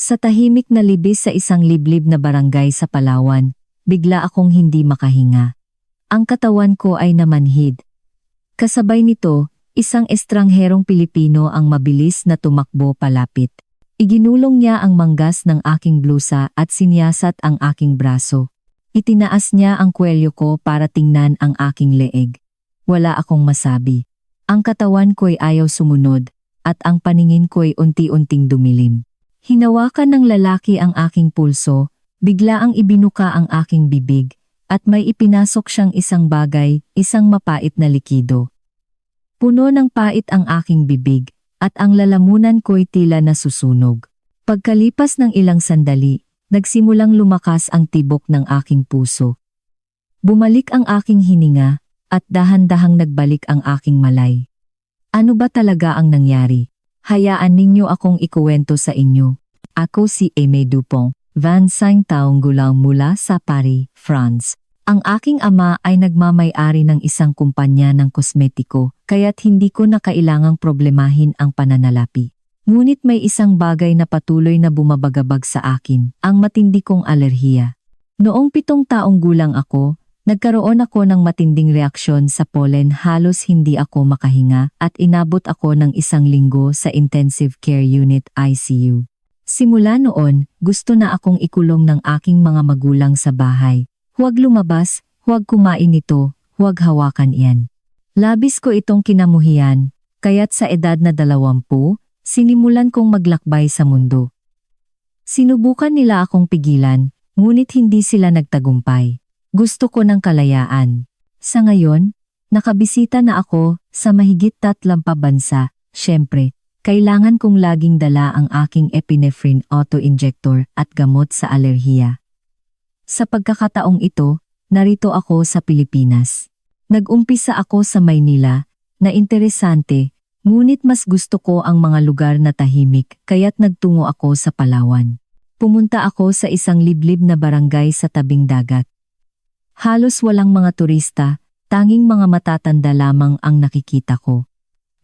Sa tahimik na libis sa isang liblib na barangay sa Palawan, bigla akong hindi makahinga. Ang katawan ko ay namanhid. Kasabay nito, isang estrangherong Pilipino ang mabilis na tumakbo palapit. Iginulong niya ang manggas ng aking blusa at siniyasat ang aking braso. Itinaas niya ang kwelyo ko para tingnan ang aking leeg. Wala akong masabi. Ang katawan ko'y ayaw sumunod, at ang paningin ko'y unti-unting dumilim. Hinawakan ng lalaki ang aking pulso, bigla ang ibinuka ang aking bibig, at may ipinasok siyang isang bagay, isang mapait na likido. Puno ng pait ang aking bibig, at ang lalamunan ko'y tila nasusunog. Pagkalipas ng ilang sandali, nagsimulang lumakas ang tibok ng aking puso. Bumalik ang aking hininga, at dahan-dahang nagbalik ang aking malay. Ano ba talaga ang nangyari? Hayaan ninyo akong ikuwento sa inyo. Ako si Aimee Dupont, 25 taong gulang mula sa Paris, France. Ang aking ama ay nagmamay-ari ng isang kumpanya ng kosmetiko, kaya't hindi ko na kailangang problemahin ang pananalapi. Ngunit may isang bagay na patuloy na bumabagabag sa akin, ang matindi kong alerhiya. Noong 7 taong gulang ako, nagkaroon ako ng matinding reaksyon sa pollen, halos hindi ako makahinga at inabot ako ng 1 linggo sa Intensive Care Unit ICU. Simula noon, gusto na akong ikulong ng aking mga magulang sa bahay. Huwag lumabas, huwag kumain ito, huwag hawakan iyan. Labis ko itong kinamuhian, kaya't sa edad na 20, sinimulan kong maglakbay sa mundo. Sinubukan nila akong pigilan, ngunit hindi sila nagtagumpay. Gusto ko ng kalayaan. Sa ngayon, nakabisita na ako sa mahigit 30 bansa. Siyempre, kailangan kong laging dala ang aking epinephrine auto-injector at gamot sa alerhiya. Sa pagkakataong ito, narito ako sa Pilipinas. Nag-umpisa ako sa Maynila, na interesante, ngunit mas gusto ko ang mga lugar na tahimik, kaya't nagtungo ako sa Palawan. Pumunta ako sa isang liblib na barangay sa tabing dagat. Halos walang mga turista, tanging mga matatanda lamang ang nakikita ko.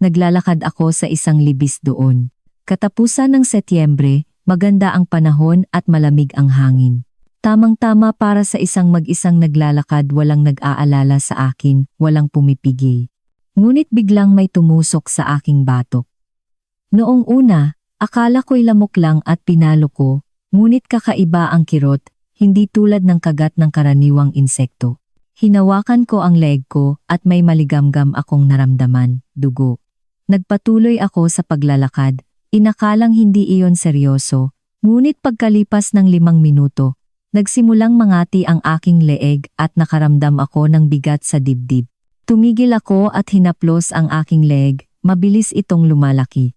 Naglalakad ako sa isang libis doon. Katapusan ng Setyembre, maganda ang panahon at malamig ang hangin. Tamang-tama para sa isang mag-isang naglalakad, walang nag-aalala sa akin, walang pumipigil. Ngunit biglang may tumusok sa aking batok. Noong una, akala ko'y lamok lang at pinalo ko, ngunit kakaiba ang kirot. Hindi tulad ng kagat ng karaniwang insekto. Hinawakan ko ang leg ko at may maligamgam akong naramdaman, dugo. Nagpatuloy ako sa paglalakad, inakalang hindi iyon seryoso, ngunit pagkalipas ng 5 minuto, nagsimulang mangati ang aking leeg at nakaramdam ako ng bigat sa dibdib. Tumigil ako at hinaplos ang aking leg, mabilis itong lumalaki.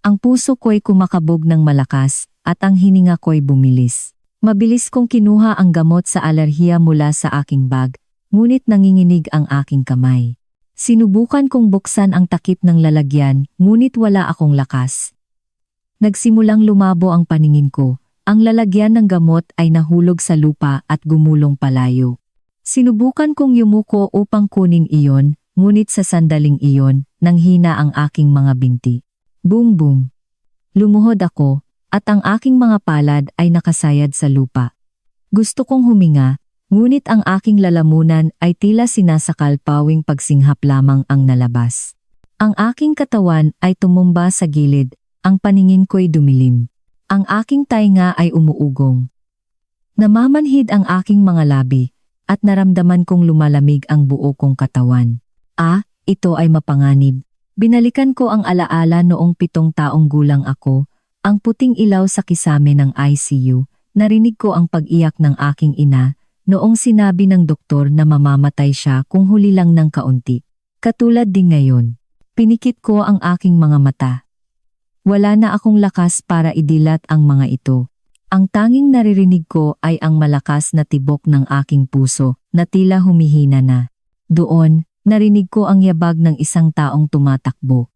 Ang puso ko'y kumakabog ng malakas at ang hininga ko'y bumilis. Mabilis kong kinuha ang gamot sa alerhiya mula sa aking bag, ngunit nanginginig ang aking kamay. Sinubukan kong buksan ang takip ng lalagyan, ngunit wala akong lakas. Nagsimulang lumabo ang paningin ko. Ang lalagyan ng gamot ay nahulog sa lupa at gumulong palayo. Sinubukan kong yumuko upang kunin iyon, ngunit sa sandaling iyon, nanghina ang aking mga binti. Boom boom. Lumuhod ako, at ang aking mga palad ay nakasayad sa lupa. Gusto kong huminga, ngunit ang aking lalamunan ay tila sinasakal, pawing pagsinghap lamang ang nalabas. Ang aking katawan ay tumumba sa gilid, ang paningin ko'y dumilim. Ang aking tainga ay umuugong. Namamanhid ang aking mga labi, at naramdaman kong lumalamig ang buo kong katawan. Ito ay mapanganib. Binalikan ko ang alaala noong 7 taong gulang ako. Ang puting ilaw sa kisame ng ICU, narinig ko ang pag-iyak ng aking ina, noong sinabi ng doktor na mamamatay siya kung huli lang ng kaunti. Katulad din ngayon, pinikit ko ang aking mga mata. Wala na akong lakas para idilat ang mga ito. Ang tanging naririnig ko ay ang malakas na tibok ng aking puso, na tila humihina na. Doon, narinig ko ang yabag ng isang taong tumatakbo.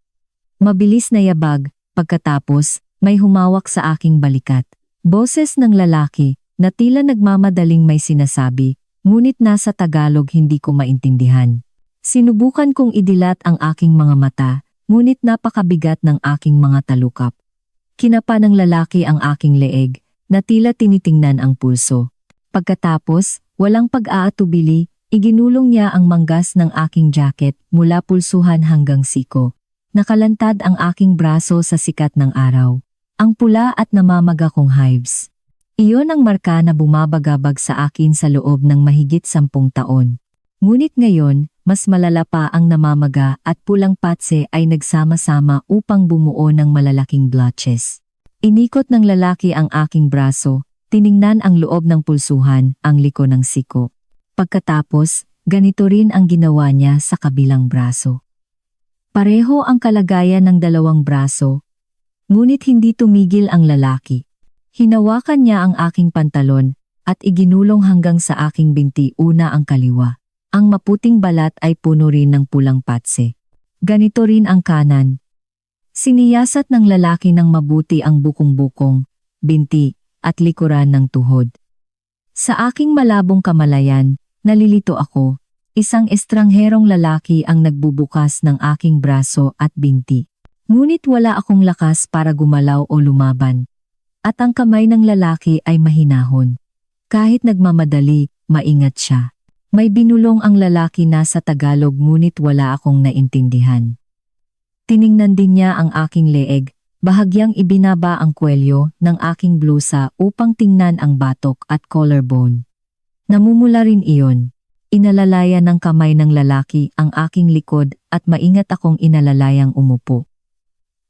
Mabilis na yabag, pagkatapos, may humawak sa aking balikat. Boses ng lalaki, na tila nagmamadaling may sinasabi, ngunit nasa Tagalog hindi ko maintindihan. Sinubukan kong idilat ang aking mga mata, ngunit napakabigat ng aking mga talukap. Kinapa ng lalaki ang aking leeg, na tila tinitingnan ang pulso. Pagkatapos, walang pag-aatubili, iginulong niya ang manggas ng aking jacket mula pulsuhan hanggang siko. Nakalantad ang aking braso sa sikat ng araw. Ang pula at namamaga kong hives. Iyon ang marka na bumabagabag sa akin sa loob ng mahigit 10 taon. Ngunit ngayon, mas malala pa ang namamaga at pulang patse ay nagsama-sama upang bumuo ng malalaking blotches. Inikot ng lalaki ang aking braso, tiningnan ang loob ng pulsuhan, ang liko ng siko. Pagkatapos, ganito rin ang ginawa niya sa kabilang braso. Pareho ang kalagayan ng dalawang braso, ngunit hindi tumigil ang lalaki. Hinawakan niya ang aking pantalon at iginulong hanggang sa aking binti una ang kaliwa. Ang maputing balat ay puno rin ng pulang patse. Ganito rin ang kanan. Siniyasat ng lalaki ng mabuti ang bukong-bukong, binti, at likuran ng tuhod. Sa aking malabong kamalayan, nalilito ako. Isang estrangherong lalaki ang nagbubukas ng aking braso at binti. Ngunit wala akong lakas para gumalaw o lumaban. At ang kamay ng lalaki ay mahinahon. Kahit nagmamadali, maingat siya. May binulong ang lalaki na sa Tagalog ngunit wala akong naintindihan. Tiningnan din niya ang aking leeg, bahagyang ibinaba ang kwelyo ng aking blusa upang tingnan ang batok at collarbone. Namumula rin iyon. Inalalayan ng kamay ng lalaki ang aking likod at maingat akong inalalayang umupo.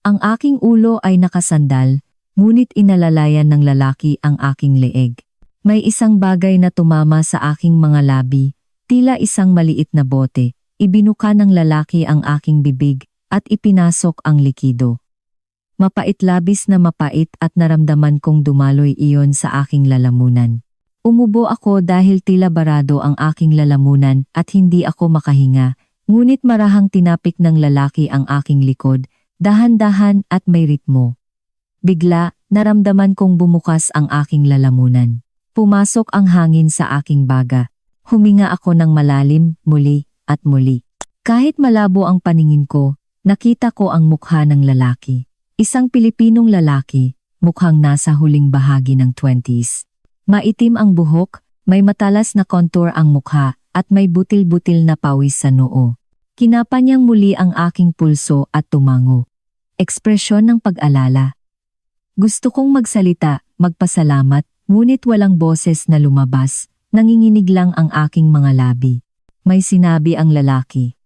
Ang aking ulo ay nakasandal, ngunit inalalayan ng lalaki ang aking leeg. May isang bagay na tumama sa aking mga labi, tila isang maliit na bote. Ibinuka ng lalaki ang aking bibig at ipinasok ang likido. Mapait labis na mapait at naramdaman kong dumaloy iyon sa aking lalamunan. Umubo ako dahil tila barado ang aking lalamunan at hindi ako makahinga, ngunit marahang tinapik ng lalaki ang aking likod, dahan-dahan at may ritmo. Bigla, naramdaman kong bumukas ang aking lalamunan. Pumasok ang hangin sa aking baga. Huminga ako ng malalim, muli, at muli. Kahit malabo ang paningin ko, nakita ko ang mukha ng lalaki. Isang Pilipinong lalaki, mukhang nasa huling bahagi ng 20s. Maitim ang buhok, may matalas na contour ang mukha, at may butil-butil na pawis sa noo. Kinapa niyang muli ang aking pulso at tumango. Ekspresyon ng pag-alala. Gusto kong magsalita, magpasalamat, ngunit walang boses na lumabas, nanginginig lang ang aking mga labi. May sinabi ang lalaki.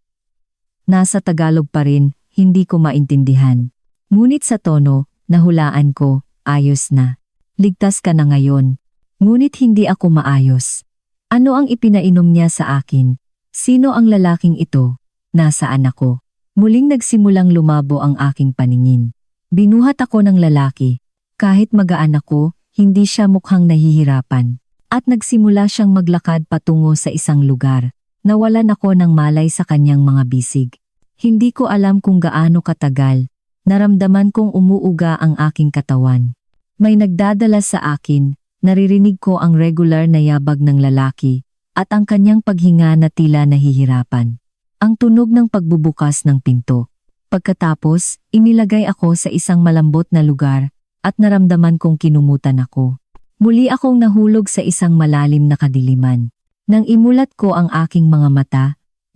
Nasa Tagalog pa rin, hindi ko maintindihan. Ngunit sa tono, nahulaan ko, ayos na. Ligtas ka na ngayon. Ngunit hindi ako maayos. Ano ang ipinainom niya sa akin? Sino ang lalaking ito? Nasaan ako? Muling nagsimulang lumabo ang aking paningin. Binuhat ako ng lalaki. Kahit magaan ako, hindi siya mukhang nahihirapan. At nagsimula siyang maglakad patungo sa isang lugar. Nawalan ako ng malay sa kanyang mga bisig. Hindi ko alam kung gaano katagal. Naramdaman kong umuuga ang aking katawan. May nagdadala sa akin, naririnig ko ang regular na yabag ng lalaki, at ang kanyang paghinga na tila nahihirapan. Ang tunog ng pagbubukas ng pinto. Pagkatapos, inilagay ako sa isang malambot na lugar, at naramdaman kong kinumutan ako. Muli akong nahulog sa isang malalim na kadiliman. Nang imulat ko ang aking mga mata,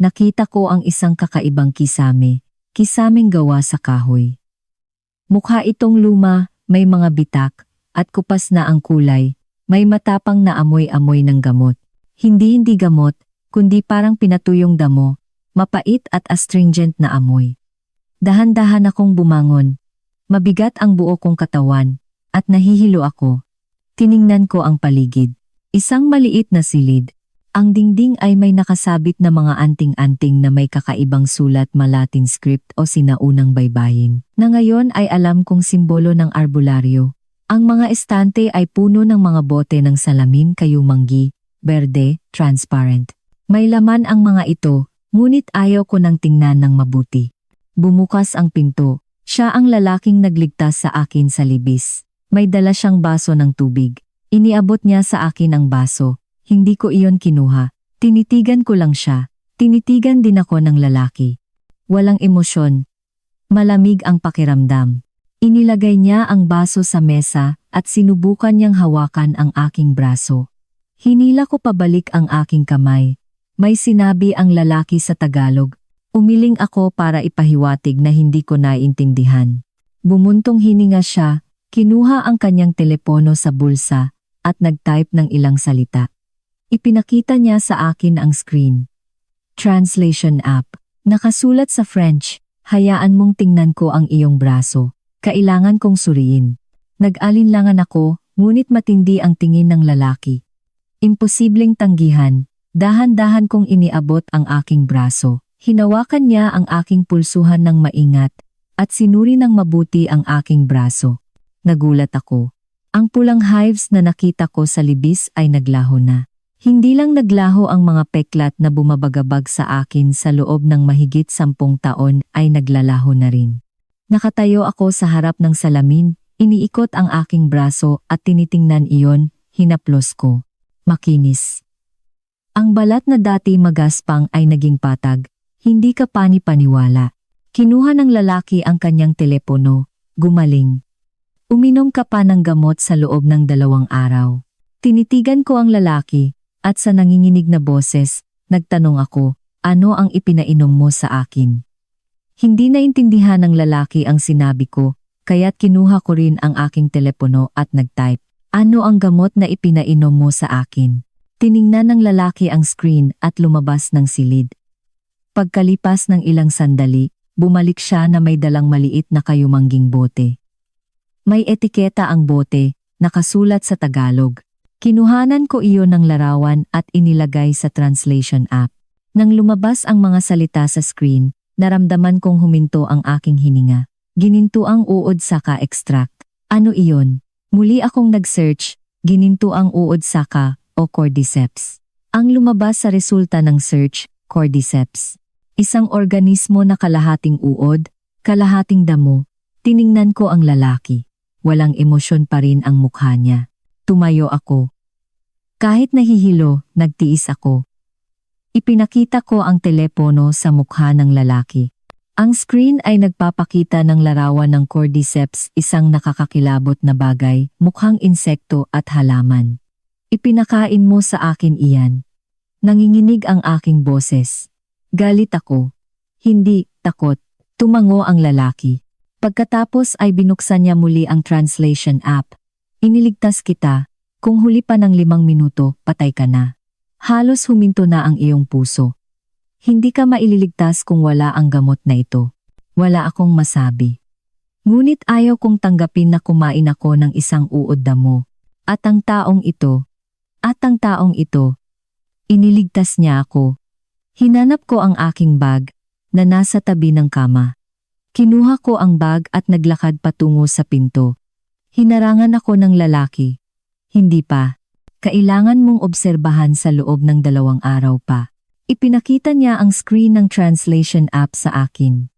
nakita ko ang isang kakaibang kisame, kisameng gawa sa kahoy. Mukha itong luma, may mga bitak, at kupas na ang kulay, may matapang na amoy-amoy ng gamot. Hindi gamot, kundi parang pinatuyong damo, mapait at astringent na amoy. Dahan-dahan akong bumangon. Mabigat ang buo kong katawan, at nahihilo ako. Tiningnan ko ang paligid. Isang maliit na silid. Ang dingding ay may nakasabit na mga anting-anting na may kakaibang sulat Latin script o sinaunang baybayin, na ngayon ay alam kong simbolo ng albularyo. Ang mga estante ay puno ng mga bote ng salamin kayumanggi, berde, transparent. May laman ang mga ito, ngunit ayaw ko nang tingnan ng mabuti. Bumukas ang pinto. Siya ang lalaking nagligtas sa akin sa libis. May dala siyang baso ng tubig. Iniabot niya sa akin ang baso. Hindi ko iyon kinuha. Tinitigan ko lang siya. Tinitigan din ako ng lalaki. Walang emosyon. Malamig ang pakiramdam. Inilagay niya ang baso sa mesa at sinubukan niyang hawakan ang aking braso. Hinila ko pabalik ang aking kamay. May sinabi ang lalaki sa Tagalog. Umiling ako para ipahiwatig na hindi ko naiintindihan. Bumuntong hininga siya, kinuha ang kanyang telepono sa bulsa, at nag-type ng ilang salita. Ipinakita niya sa akin ang screen. Translation app. Nakasulat sa French, hayaan mong tingnan ko ang iyong braso. Kailangan kong suriin. Nag-alinlangan ako, ngunit matindi ang tingin ng lalaki. Imposibleng tanggihan, dahan-dahan kong iniabot ang aking braso. Hinawakan niya ang aking pulsuhan ng maingat, at sinuri ng mabuti ang aking braso. Nagulat ako. Ang pulang hives na nakita ko sa libis ay naglaho na. Hindi lang naglaho ang mga peklat na bumabagabag sa akin sa loob ng mahigit 10 taon ay naglalaho na rin. Nakatayo ako sa harap ng salamin, iniikot ang aking braso at tinitingnan iyon, hinaplos ko. Makinis. Ang balat na dati magaspang ay naging patag, hindi ka pani-paniwala. Kinuha ng lalaki ang kanyang telepono, gumaling. Uminom ka pa ng gamot sa loob ng 2 araw. Tinitigan ko ang lalaki, at sa nanginginig na boses, nagtanong ako, ano ang ipinainom mo sa akin? Hindi naintindihan ng lalaki ang sinabi ko, kaya't kinuha ko rin ang aking telepono at nag-type. Ano ang gamot na ipinainom mo sa akin? Tiningnan ng lalaki ang screen at lumabas ng silid. Pagkalipas ng ilang sandali, bumalik siya na may dalang maliit na kayumangging bote. May etiketa ang bote, nakasulat sa Tagalog. Kinuhanan ko iyon ng larawan at inilagay sa translation app. Nang lumabas ang mga salita sa screen, naramdaman kong huminto ang aking hininga. Ginintuang uod saka extract. Ano iyon? Muli akong nag-search, ginintuang uod saka o cordyceps. Ang lumabas sa resulta ng search, cordyceps. Isang organismo na kalahating uod, kalahating damo. Tiningnan ko ang lalaki. Walang emosyon pa rin ang mukha niya. Tumayo ako. Kahit nahihilo, nagtiis ako. Ipinakita ko ang telepono sa mukha ng lalaki. Ang screen ay nagpapakita ng larawan ng cordyceps, isang nakakakilabot na bagay, mukhang insekto at halaman. Ipinakain mo sa akin iyan. Nanginginig ang aking boses. Galit ako. Hindi, takot. Tumango ang lalaki. Pagkatapos ay binuksan niya muli ang translation app. Iniligtas kita. Kung huli pa ng 5 minuto, patay ka na. Halos huminto na ang iyong puso. Hindi ka maililigtas kung wala ang gamot na ito. Wala akong masabi. Ngunit ayaw kong tanggapin na kumain ako ng isang uod damo. At ang taong ito, iniligtas niya ako. Hinanap ko ang aking bag, na nasa tabi ng kama. Kinuha ko ang bag at naglakad patungo sa pinto. Hinarangan ako ng lalaki. Hindi pa. Kailangan mong obserbahan sa loob ng 2 araw pa. Ipinakita niya ang screen ng translation app sa akin.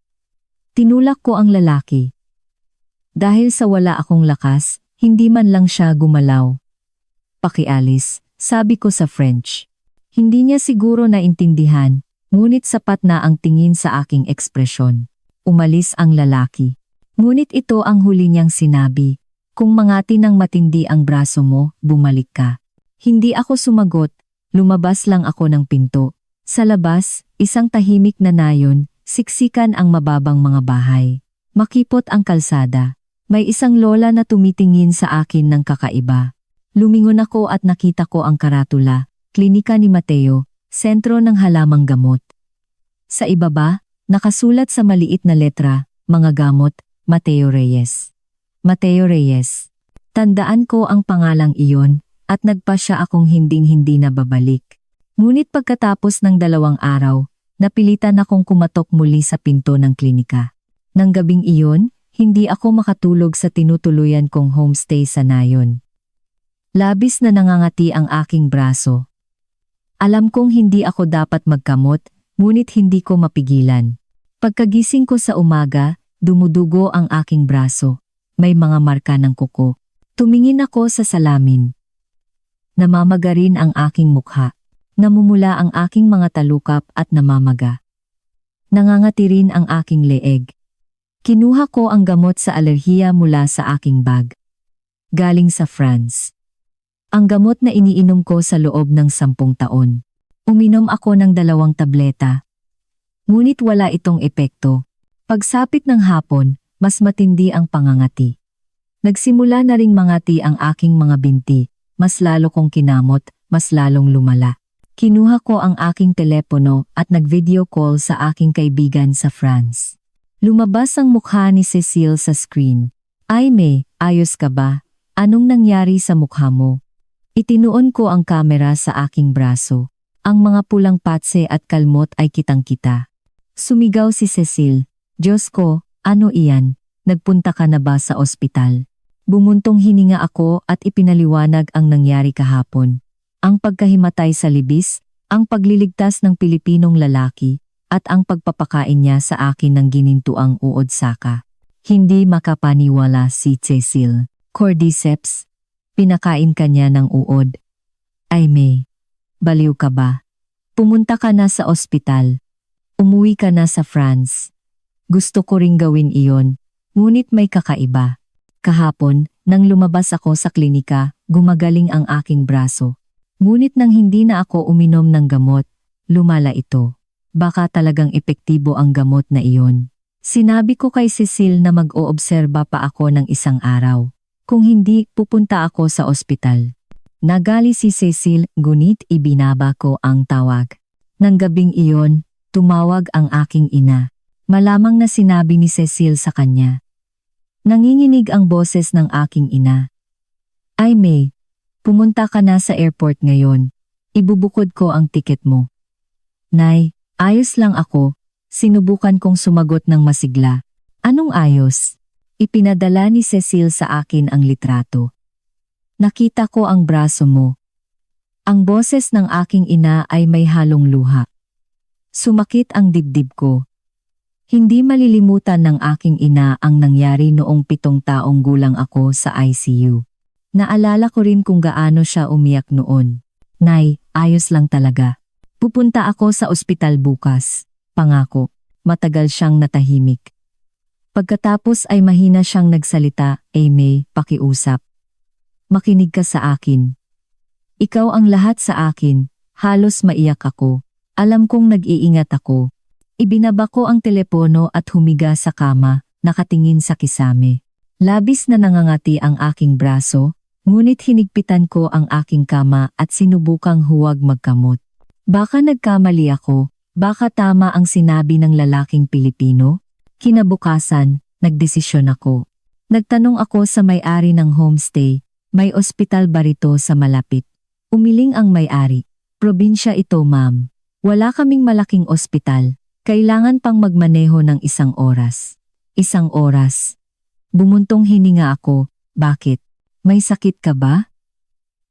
Tinulak ko ang lalaki. Dahil sa wala akong lakas, hindi man lang siya gumalaw. Pakialis, sabi ko sa French. Hindi niya siguro naintindihan, ngunit sapat na ang tingin sa aking ekspresyon. Umalis ang lalaki. Ngunit ito ang huli niyang sinabi. Kung mangati ng matindi ang braso mo, bumalik ka. Hindi ako sumagot, lumabas lang ako ng pinto. Sa labas, isang tahimik na nayon, siksikan ang mababang mga bahay. Makipot ang kalsada. May isang lola na tumitingin sa akin ng kakaiba. Lumingon ako at nakita ko ang karatula. Klinika ni Mateo, sentro ng halamang gamot. Sa ibaba, nakasulat sa maliit na letra, mga gamot, Mateo Reyes. Mateo Reyes. Tandaan ko ang pangalang iyon, at nagpasya akong hinding-hindi na babalik. Ngunit pagkatapos ng 2 araw, napilitan akong kumatok muli sa pinto ng klinika. Nang gabing iyon, hindi ako makatulog sa tinutuluyan kong homestay sa nayon. Labis na nangangati ang aking braso. Alam kong hindi ako dapat magkamot, ngunit hindi ko mapigilan. Pagkagising ko sa umaga, dumudugo ang aking braso. May mga marka ng kuko. Tumingin ako sa salamin. Namamaga rin ang aking mukha. Namumula ang aking mga talukap at namamaga. Nangangati rin ang aking leeg. Kinuha ko ang gamot sa alerhiya mula sa aking bag. Galing sa France. Ang gamot na iniinom ko sa loob ng 10 taon. Uminom ako ng 2 tableta. Ngunit wala itong epekto. Pagsapit ng hapon, mas matindi ang pangangati. Nagsimula na ring mangati ang aking mga binti, mas lalo kong kinamot, mas lalong lumala. Kinuha ko ang aking telepono at nag-video call sa aking kaibigan sa France. Lumabas ang mukha ni Cecile sa screen. Ay May, ayos ka ba? Anong nangyari sa mukha mo? Itinuon ko ang kamera sa aking braso. Ang mga pulang patse at kalmot ay kitang-kita. Sumigaw si Cecile. Diyos ko, ano iyan? Nagpunta ka na ba sa ospital? Bumuntong hininga ako at ipinaliwanag ang nangyari kahapon. Ang pagkahimatay sa libis, ang pagliligtas ng Pilipinong lalaki, at ang pagpapakain niya sa akin ng ginintuang uod saka. Hindi makapaniwala si Cecile. Cordyceps, pinakain ka niya ng uod. Ay May, baliw ka ba? Pumunta ka na sa ospital. Umuwi ka na sa France. Gusto ko ring gawin iyon, ngunit may kakaiba. Kahapon, nang lumabas ako sa klinika, gumagaling ang aking braso. Ngunit nang hindi na ako uminom ng gamot, lumala ito. Baka talagang epektibo ang gamot na iyon. Sinabi ko kay Cecile na mag-oobserba pa ako ng 1 araw. Kung hindi, pupunta ako sa ospital. Nagali si Cecile, ngunit ibinaba ko ang tawag. Nang gabing iyon, tumawag ang aking ina. Malamang na sinabi ni Cecile sa kanya. Nanginginig ang boses ng aking ina. Ay May, pumunta ka na sa airport ngayon. Ibubukod ko ang tiket mo. Nay, ayos lang ako. Sinubukan kong sumagot ng masigla. Anong ayos? Ipinadala ni Cecile sa akin ang litrato. Nakita ko ang braso mo. Ang boses ng aking ina ay may halong luha. Sumakit ang dibdib ko. Hindi malilimutan ng aking ina ang nangyari noong 7 taong gulang ako sa ICU. Naalala ko rin kung gaano siya umiyak noon. Nay, ayos lang talaga. Pupunta ako sa ospital bukas. Pangako. Matagal siyang natahimik. Pagkatapos ay mahina siyang nagsalita, May, pakiusap. Makinig ka sa akin. Ikaw ang lahat sa akin, halos maiyak ako. Alam kong nag-iingat ako. Ibinaba ko ang telepono at humiga sa kama, nakatingin sa kisame. Labis na nangangati ang aking braso, ngunit hinigpitan ko ang aking kama at sinubukang huwag magkamot. Baka nagkamali ako, baka tama ang sinabi ng lalaking Pilipino. Kinabukasan, nagdesisyon ako. Nagtanong ako sa may-ari ng homestay, may ospital ba rito sa malapit? Umiling ang may-ari. Probinsya ito ma'am. Wala kaming malaking ospital. Kailangan pang magmaneho ng 1 oras. 1 oras. Bumuntong hininga ako. Bakit? May sakit ka ba?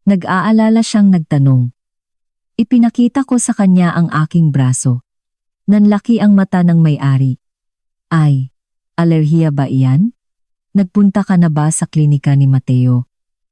Nag-aalala siyang nagtanong. Ipinakita ko sa kanya ang aking braso. Nanlaki ang mata ng may-ari. Ay, alerhiya ba iyan? Nagpunta ka na ba sa klinika ni Mateo?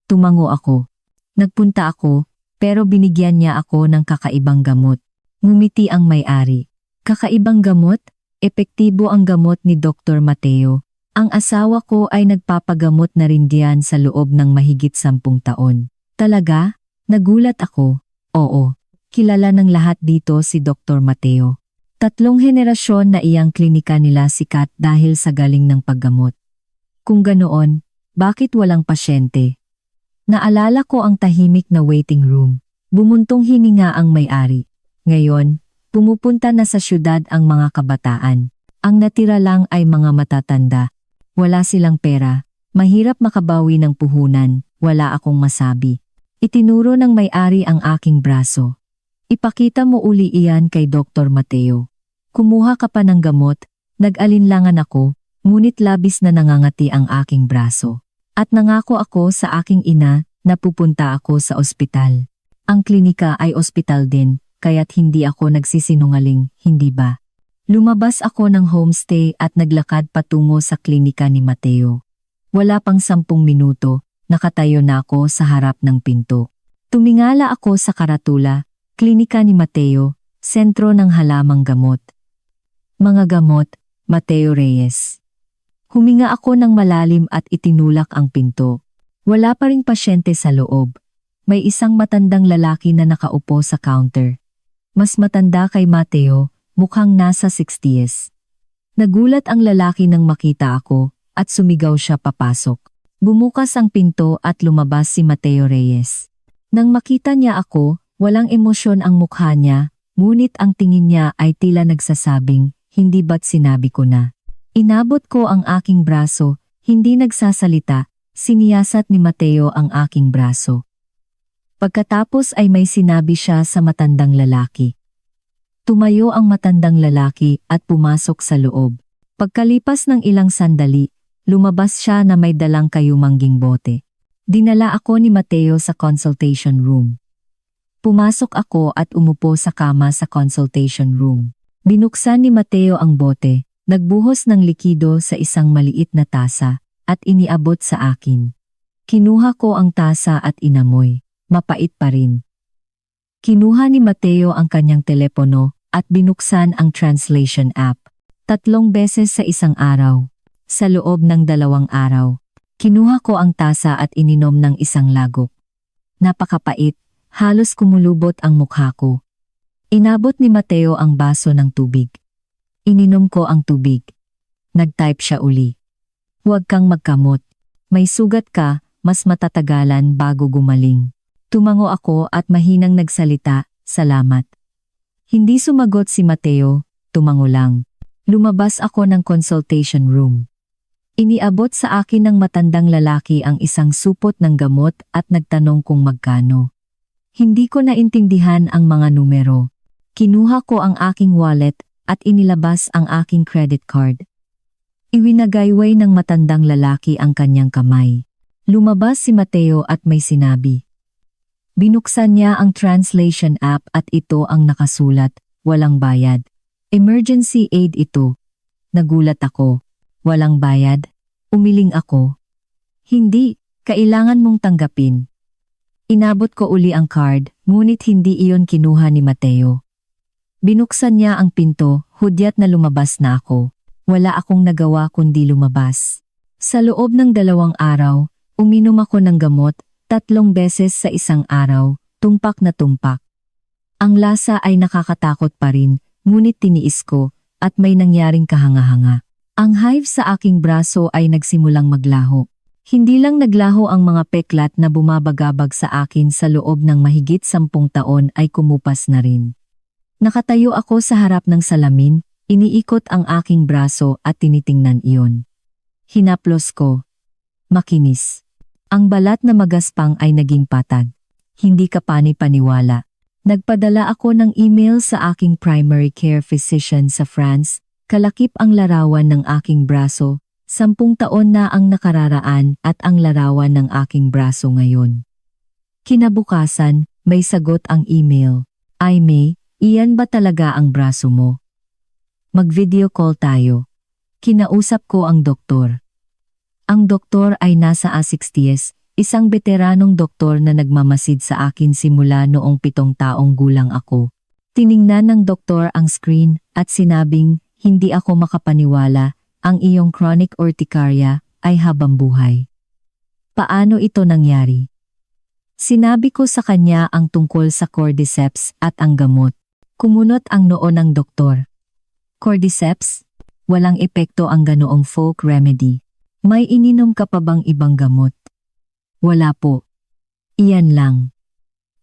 Tumango ako. Nagpunta ako, pero binigyan niya ako ng kakaibang gamot. Ngumiti ang may-ari. Kakaibang gamot? Epektibo ang gamot ni Dr. Mateo. Ang asawa ko ay nagpapagamot na rin diyan sa loob ng mahigit 10 taon. Talaga? Nagulat ako. Oo, kilala ng lahat dito si Dr. Mateo. 3 henerasyon na iyang klinika nila sikat dahil sa galing ng paggamot. Kung ganoon, bakit walang pasyente? Naalala ko ang tahimik na waiting room. Bumuntong hininga ang may-ari. Ngayon, pumupunta na sa syudad ang mga kabataan. Ang natira lang ay mga matatanda. Wala silang pera, mahirap makabawi ng puhunan, wala akong masabi. Itinuro ng may-ari ang aking braso. Ipakita mo uli iyan kay Dr. Mateo. Kumuha ka pa ng gamot, nag-alinlangan ako, ngunit labis na nangangati ang aking braso. At nangako ako sa aking ina na pupunta ako sa ospital. Ang klinika ay ospital din. Kaya't hindi ako nagsisinungaling, hindi ba? Lumabas ako ng homestay at naglakad patungo sa klinika ni Mateo. Wala pang 10 minuto, nakatayo na ako sa harap ng pinto. Tumingala ako sa karatula, klinika ni Mateo, sentro ng halamang gamot. Mga gamot, Mateo Reyes. Huminga ako ng malalim at itinulak ang pinto. Wala pa ring pasyente sa loob. May isang matandang lalaki na nakaupo sa counter. Mas matanda kay Mateo, mukhang nasa 60s. Nagulat ang lalaki nang makita ako at sumigaw siya papasok. Bumukas ang pinto at lumabas si Mateo Reyes. Nang makita niya ako, walang emosyon ang mukha niya, ngunit ang tingin niya ay tila nagsasabing, hindi ba't sinabi ko na. Inabot ko ang aking braso, hindi nagsasalita, siniyasat ni Mateo ang aking braso. Pagkatapos ay may sinabi siya sa matandang lalaki. Tumayo ang matandang lalaki at pumasok sa loob. Pagkalipas ng ilang sandali, lumabas siya na may dalang kayumangging bote. Dinala ako ni Mateo sa consultation room. Pumasok ako at umupo sa kama sa consultation room. Binuksan ni Mateo ang bote, nagbuhos ng likido sa isang maliit na tasa, at iniabot sa akin. Kinuha ko ang tasa at inamoy. Mapait pa rin. Kinuha ni Mateo ang kanyang telepono at binuksan ang translation app. 3 beses sa isang araw. Sa loob ng 2 araw. Kinuha ko ang tasa at ininom ng isang lagok. Napakapait, halos kumulubot ang mukha ko. Inabot ni Mateo ang baso ng tubig. Ininom ko ang tubig. Nag-type siya uli. Huwag kang magkamot. May sugat ka, mas matatagalan bago gumaling. Tumango ako at mahinang nagsalita, salamat. Hindi sumagot si Mateo, tumango lang. Lumabas ako ng consultation room. Iniabot sa akin ng matandang lalaki ang isang supot ng gamot at nagtanong kung magkano. Hindi ko naintindihan ang mga numero. Kinuha ko ang aking wallet at inilabas ang aking credit card. Iwinagayway ng matandang lalaki ang kanyang kamay. Lumabas si Mateo at may sinabi. Binuksan niya ang translation app at ito ang nakasulat, walang bayad. Emergency aid ito. Nagulat ako. Walang bayad? Umiling ako. Hindi, kailangan mong tanggapin. Inabot ko uli ang card, ngunit hindi iyon kinuha ni Mateo. Binuksan niya ang pinto, hudyat na lumabas na ako. Wala akong nagawa kundi lumabas. Sa loob ng 2 araw, uminom ako ng gamot, 3 beses sa isang araw, tumpak na tumpak. Ang lasa ay nakakatakot pa rin, ngunit tiniis ko, at may nangyaring kahanga-hanga. Ang hive sa aking braso ay nagsimulang maglaho. Hindi lang naglaho ang mga peklat na bumabagabag sa akin sa loob ng mahigit 10 taon ay kumupas na rin. Nakatayo ako sa harap ng salamin, iniikot ang aking braso at tinitingnan iyon. Hinaplos ko. Makinis. Ang balat na magaspang ay naging patag. Hindi ka pani-paniwala. Nagpadala ako ng email sa aking primary care physician sa France. Kalakip ang larawan ng aking braso, 10 taon na ang nakararaan at ang larawan ng aking braso ngayon. Kinabukasan, may sagot ang email. Ay May, iyan ba talaga ang braso mo? Mag-video call tayo. Kinausap ko ang doktor. Ang doktor ay nasa 60s, isang veteranong doktor na nagmamasid sa akin simula noong 7 taong gulang ako. Tiningnan ng doktor ang screen at sinabing, hindi ako makapaniwala, ang iyong chronic urticaria ay habang buhay. Paano ito nangyari? Sinabi ko sa kanya ang tungkol sa cordyceps at ang gamot. Kumunot ang noo ng doktor. Cordyceps? Walang epekto ang ganoong folk remedy. May ininom ka pa bang ibang gamot? Wala po. Iyan lang.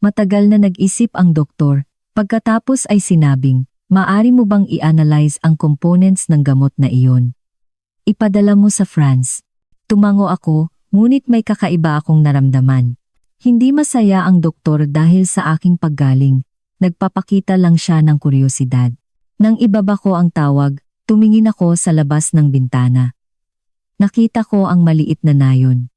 Matagal na nag-isip ang doktor, pagkatapos ay sinabing, maari mo bang i-analyze ang components ng gamot na iyon? Ipadala mo sa France. Tumango ako, ngunit may kakaiba akong naramdaman. Hindi masaya ang doktor dahil sa aking paggaling. Nagpapakita lang siya ng kuryosidad. Nang ibaba ko ang tawag, tumingin ako sa labas ng bintana. Nakita ko ang maliit na nayon.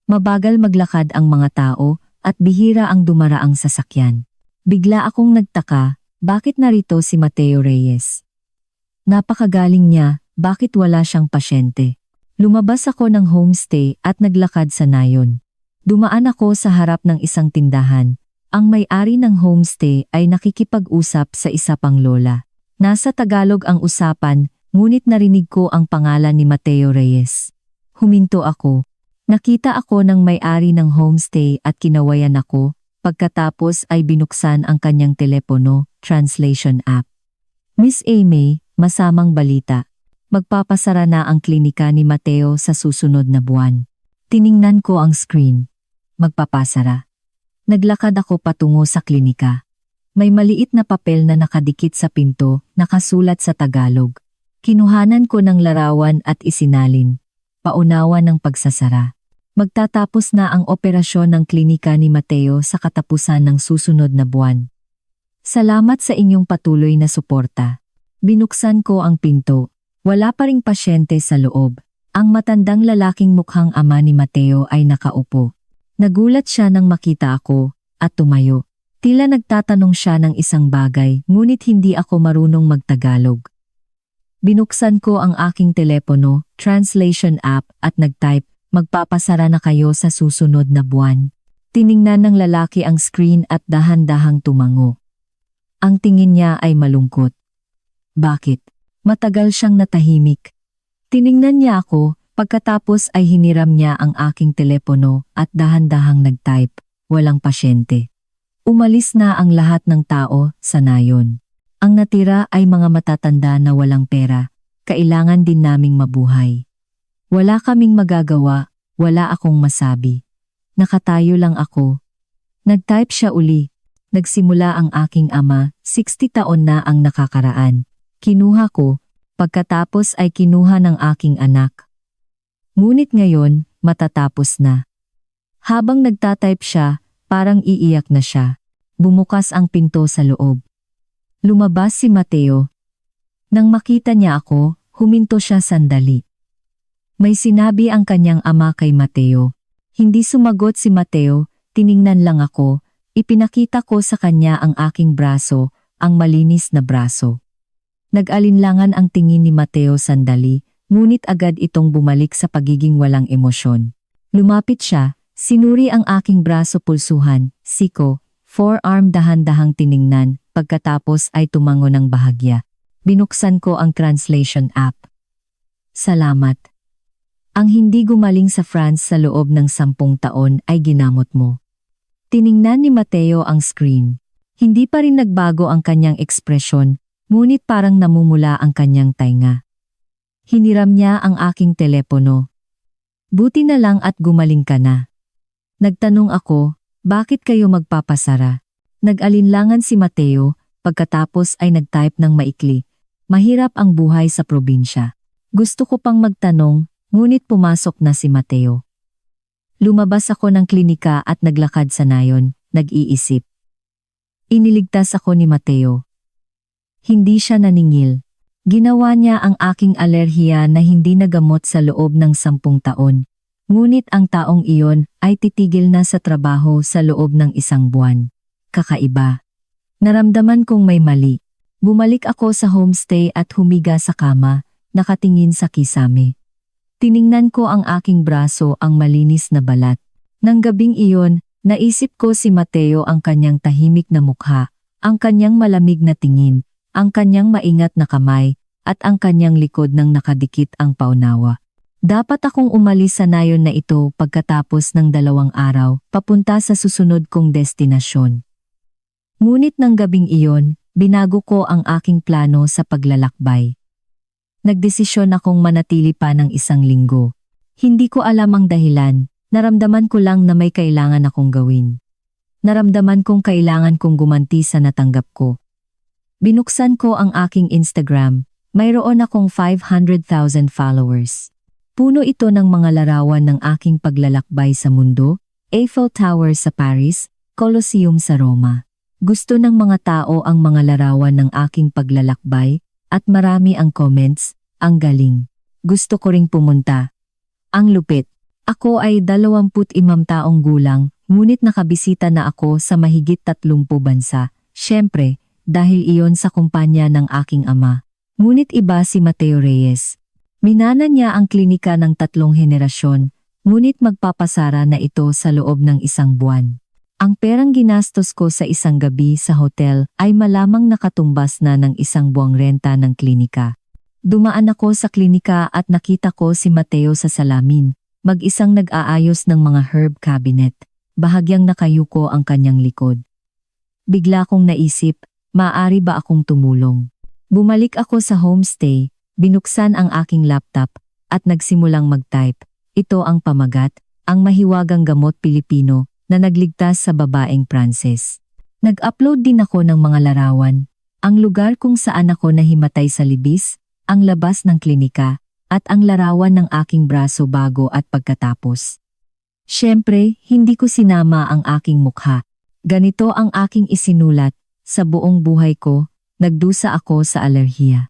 Mabagal maglakad ang mga tao at bihira ang dumaraang sasakyan. Bigla akong nagtaka. Bakit narito si Mateo Reyes? Napakagaling niya, bakit wala siyang pasyente? Lumabas ako ng homestay at naglakad sa nayon. Dumaan ako sa harap ng isang tindahan. Ang may-ari ng homestay ay nakikipag-usap sa isa pang lola. Nasa Tagalog ang usapan, ngunit narinig ko ang pangalan ni Mateo Reyes. Huminto ako. Nakita ako ng may-ari ng homestay at kinawayan ako, pagkatapos ay binuksan ang kanyang telepono, translation app. Miss Amy, masamang balita. Magpapasara na ang klinika ni Mateo sa susunod na buwan. Tiningnan ko ang screen. Magpapasara. Naglakad ako patungo sa klinika. May maliit na papel na nakadikit sa pinto, nakasulat sa Tagalog. Kinuhanan ko ng larawan at isinalin. Paunawa ng pagsasara. Magtatapos na ang operasyon ng klinika ni Mateo sa katapusan ng susunod na buwan. Salamat sa inyong patuloy na suporta. Binuksan ko ang pinto. Wala pa ring pasyente sa loob. Ang matandang lalaking mukhang ama ni Mateo ay nakaupo. Nagulat siya nang makita ako, at tumayo. Tila nagtatanong siya ng isang bagay, ngunit hindi ako marunong magtagalog. Binuksan ko ang aking telepono, translation app at nag-type, magpapasara na kayo sa susunod na buwan. Tiningnan ng lalaki ang screen at dahan-dahang tumango. Ang tingin niya ay malungkot. Bakit? Matagal siyang natahimik. Tiningnan niya ako, pagkatapos ay hiniram niya ang aking telepono at dahan-dahang nag-type, walang pasyente. Umalis na ang lahat ng tao sa nayon. Ang natira ay mga matatanda na walang pera, kailangan din naming mabuhay. Wala kaming magagawa, wala akong masabi. Nakatayo lang ako. Nag-type siya uli. Nagsimula ang aking ama, 60 taon na ang nakakaraan. Kinuha ko, pagkatapos ay kinuha ng aking anak. Ngunit ngayon, matatapos na. Habang nagtatype siya, parang iiyak na siya. Bumukas ang pinto sa loob. Lumabas si Mateo. Nang makita niya ako, huminto siya sandali. May sinabi ang kanyang ama kay Mateo. Hindi sumagot si Mateo, tiningnan lang ako, ipinakita ko sa kanya ang aking braso, ang malinis na braso. Nag-alinlangan ang tingin ni Mateo sandali, ngunit agad itong bumalik sa pagiging walang emosyon. Lumapit siya, sinuri ang aking braso pulsuhan, siko, forearm dahan-dahang tiningnan, pagkatapos ay tumango ng bahagya. Binuksan ko ang translation app. Salamat. Ang hindi gumaling sa France sa loob ng 10 taon ay ginamot mo. Tiningnan ni Mateo ang screen. Hindi pa rin nagbago ang kanyang ekspresyon, ngunit parang namumula ang kanyang tainga. Hiniram niya ang aking telepono. Buti na lang at gumaling ka na. Nagtanong ako, bakit kayo magpapasara? Nag-alinlangan si Mateo, pagkatapos ay nag-type ng maikli. Mahirap ang buhay sa probinsya. Gusto ko pang magtanong, ngunit pumasok na si Mateo. Lumabas ako ng klinika at naglakad sa nayon, nag-iisip. Iniligtas ako ni Mateo. Hindi siya naningil. Ginawa niya ang aking alerhiya na hindi nagamot sa loob ng 10 taon. Ngunit ang taong iyon ay titigil na sa trabaho sa loob ng 1 buwan. Kakaiba. Naramdaman kong may mali. Bumalik ako sa homestay at humiga sa kama, nakatingin sa kisame. Tiningnan ko ang aking braso, ang malinis na balat. Nang gabing iyon, naisip ko si Mateo, ang kanyang tahimik na mukha, ang kanyang malamig na tingin, ang kanyang maingat na kamay, at ang kanyang likod nang nakadikit ang paunawa. Dapat akong umalis sa nayon na ito pagkatapos ng 2 araw, papunta sa susunod kong destinasyon. Ngunit ng gabing iyon, binago ko ang aking plano sa paglalakbay. Nagdesisyon akong manatili pa ng 1 linggo. Hindi ko alam ang dahilan, naramdaman ko lang na may kailangan akong gawin. Naramdaman kong kailangan kong gumanti sa natanggap ko. Binuksan ko ang aking Instagram, mayroon akong 500,000 followers. Puno ito ng mga larawan ng aking paglalakbay sa mundo, Eiffel Tower sa Paris, Colosseum sa Roma. Gusto ng mga tao ang mga larawan ng aking paglalakbay, at marami ang comments, ang galing. Gusto ko ring pumunta. Ang lupit. Ako ay 25 taong gulang, ngunit nakabisita na ako sa mahigit 30 bansa. Siyempre, dahil iyon sa kumpanya ng aking ama. Ngunit iba si Mateo Reyes. Minana niya ang klinika ng 3 henerasyon, ngunit magpapasara na ito sa loob ng 1 buwan. Ang perang ginastos ko sa 1 gabi sa hotel ay malamang nakatumbas na ng 1 buwang renta ng klinika. Dumaan ako sa klinika at nakita ko si Mateo sa salamin, mag-isang nag-aayos ng mga herb cabinet. Bahagyang nakayuko ang kanyang likod. Bigla kong naisip, maaari ba akong tumulong? Bumalik ako sa homestay, binuksan ang aking laptop, at nagsimulang mag-type. Ito ang pamagat, ang mahiwagang gamot Pilipino na nagligtas sa babaeng Pranses. Nag-upload din ako ng mga larawan, ang lugar kung saan ako nahimatay sa libis, ang labas ng klinika, at ang larawan ng aking braso bago at pagkatapos. Siyempre, hindi ko sinama ang aking mukha. Ganito ang aking isinulat, sa buong buhay ko, nagdusa ako sa alerhiya.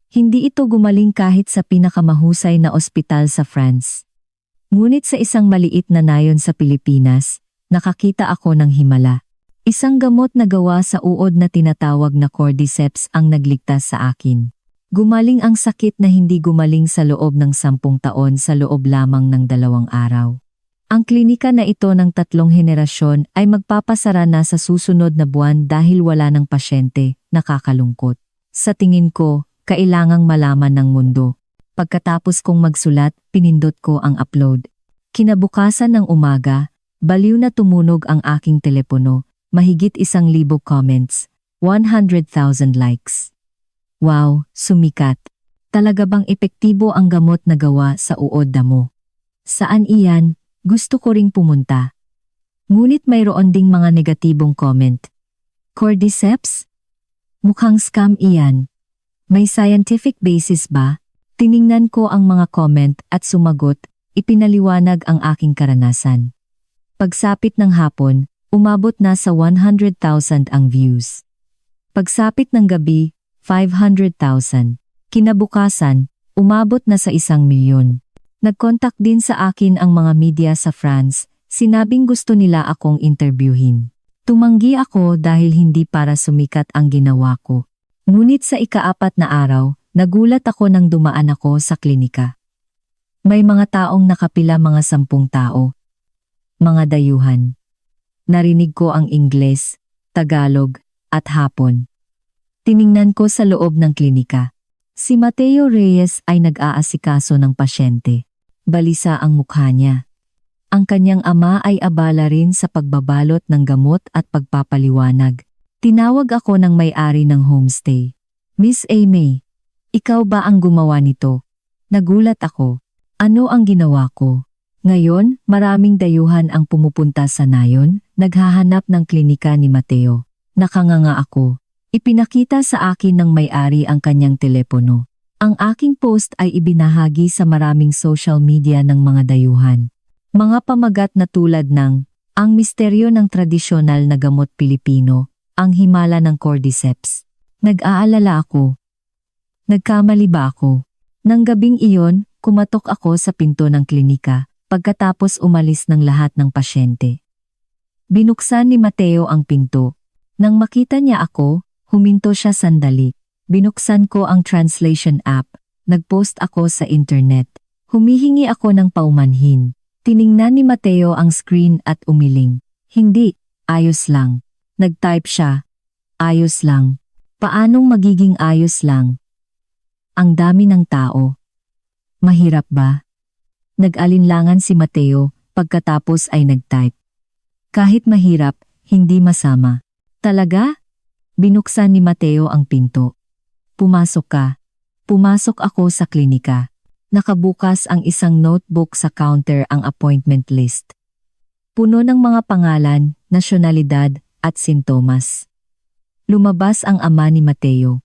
Hindi ito gumaling kahit sa pinakamahusay na ospital sa France. Ngunit sa isang maliit na nayon sa Pilipinas, nakakita ako ng himala. Isang gamot na gawa sa uod na tinatawag na cordyceps ang nagligtas sa akin. Gumaling ang sakit na hindi gumaling sa loob ng 10 taon sa loob lamang ng 2 araw. Ang klinika na ito ng 3 henerasyon ay magpapasara na sa susunod na buwan dahil wala ng pasyente, nakakalungkot. Sa tingin ko, kailangang malaman ng mundo. Pagkatapos kong magsulat, pinindot ko ang upload. Kinabukasan ng umaga, baliw na tumunog ang aking telepono, mahigit 1,000 comments, 100,000 likes. Wow, sumikat. Talaga bang epektibo ang gamot na gawa sa uod damo? Saan iyan? Gusto ko ring pumunta. Ngunit mayroon ding mga negatibong comment. Cordyceps? Mukhang scam iyan. May scientific basis ba? Tiningnan ko ang mga comment at sumagot, ipinaliwanag ang aking karanasan. Pagsapit ng hapon, umabot na sa 100,000 ang views. Pagsapit ng gabi, 500,000. Kinabukasan, umabot na sa 1,000,000. Nagkontak din sa akin ang mga media sa France, sinabing gusto nila akong interviewin. Tumanggi ako dahil hindi para sumikat ang ginawa ko. Ngunit sa ika-4 na araw, nagulat ako nang dumaan ako sa klinika. May mga taong nakapila, mga 10 tao. Mga dayuhan. Narinig ko ang Ingles, Tagalog, at Hapon. Tiningnan ko sa loob ng klinika. Si Mateo Reyes ay nag-aasikaso ng pasyente. Balisa ang mukha niya. Ang kanyang ama ay abala rin sa pagbabalot ng gamot at pagpapaliwanag. Tinawag ako ng may-ari ng homestay. Miss Amy, ikaw ba ang gumawa nito? Nagulat ako. Ano ang ginawa ko? Ngayon, maraming dayuhan ang pumupunta sa nayon, naghahanap ng klinika ni Mateo. Nakanganga ako. Ipinakita sa akin ng may-ari ang kanyang telepono. Ang aking post ay ibinahagi sa maraming social media ng mga dayuhan. Mga pamagat na tulad ng, ang misteryo ng tradisyonal na gamot Pilipino, ang himala ng cordyceps. Nag-aalala ako. Nagkamali ba ako? Nang gabing iyon, kumatok ako sa pinto ng klinika, pagkatapos umalis ng lahat ng pasyente. Binuksan ni Mateo ang pinto. Nang makita niya ako, huminto siya sandali. Binuksan ko ang translation app. Nagpost ako sa internet. Humihingi ako ng paumanhin. Tiningnan ni Mateo ang screen at umiling. Hindi, ayos lang. Nag-type siya. Ayos lang. Paanong magiging ayos lang? Ang dami ng tao. Mahirap ba? Nag-alinlangan si Mateo, pagkatapos ay nag-type. Kahit mahirap, hindi masama. Talaga? Binuksan ni Mateo ang pinto. Pumasok ka. Pumasok ako sa klinika. Nakabukas ang isang notebook sa counter ang appointment list. Puno ng mga pangalan, nasyonalidad, at sintomas. Lumabas ang ama ni Mateo.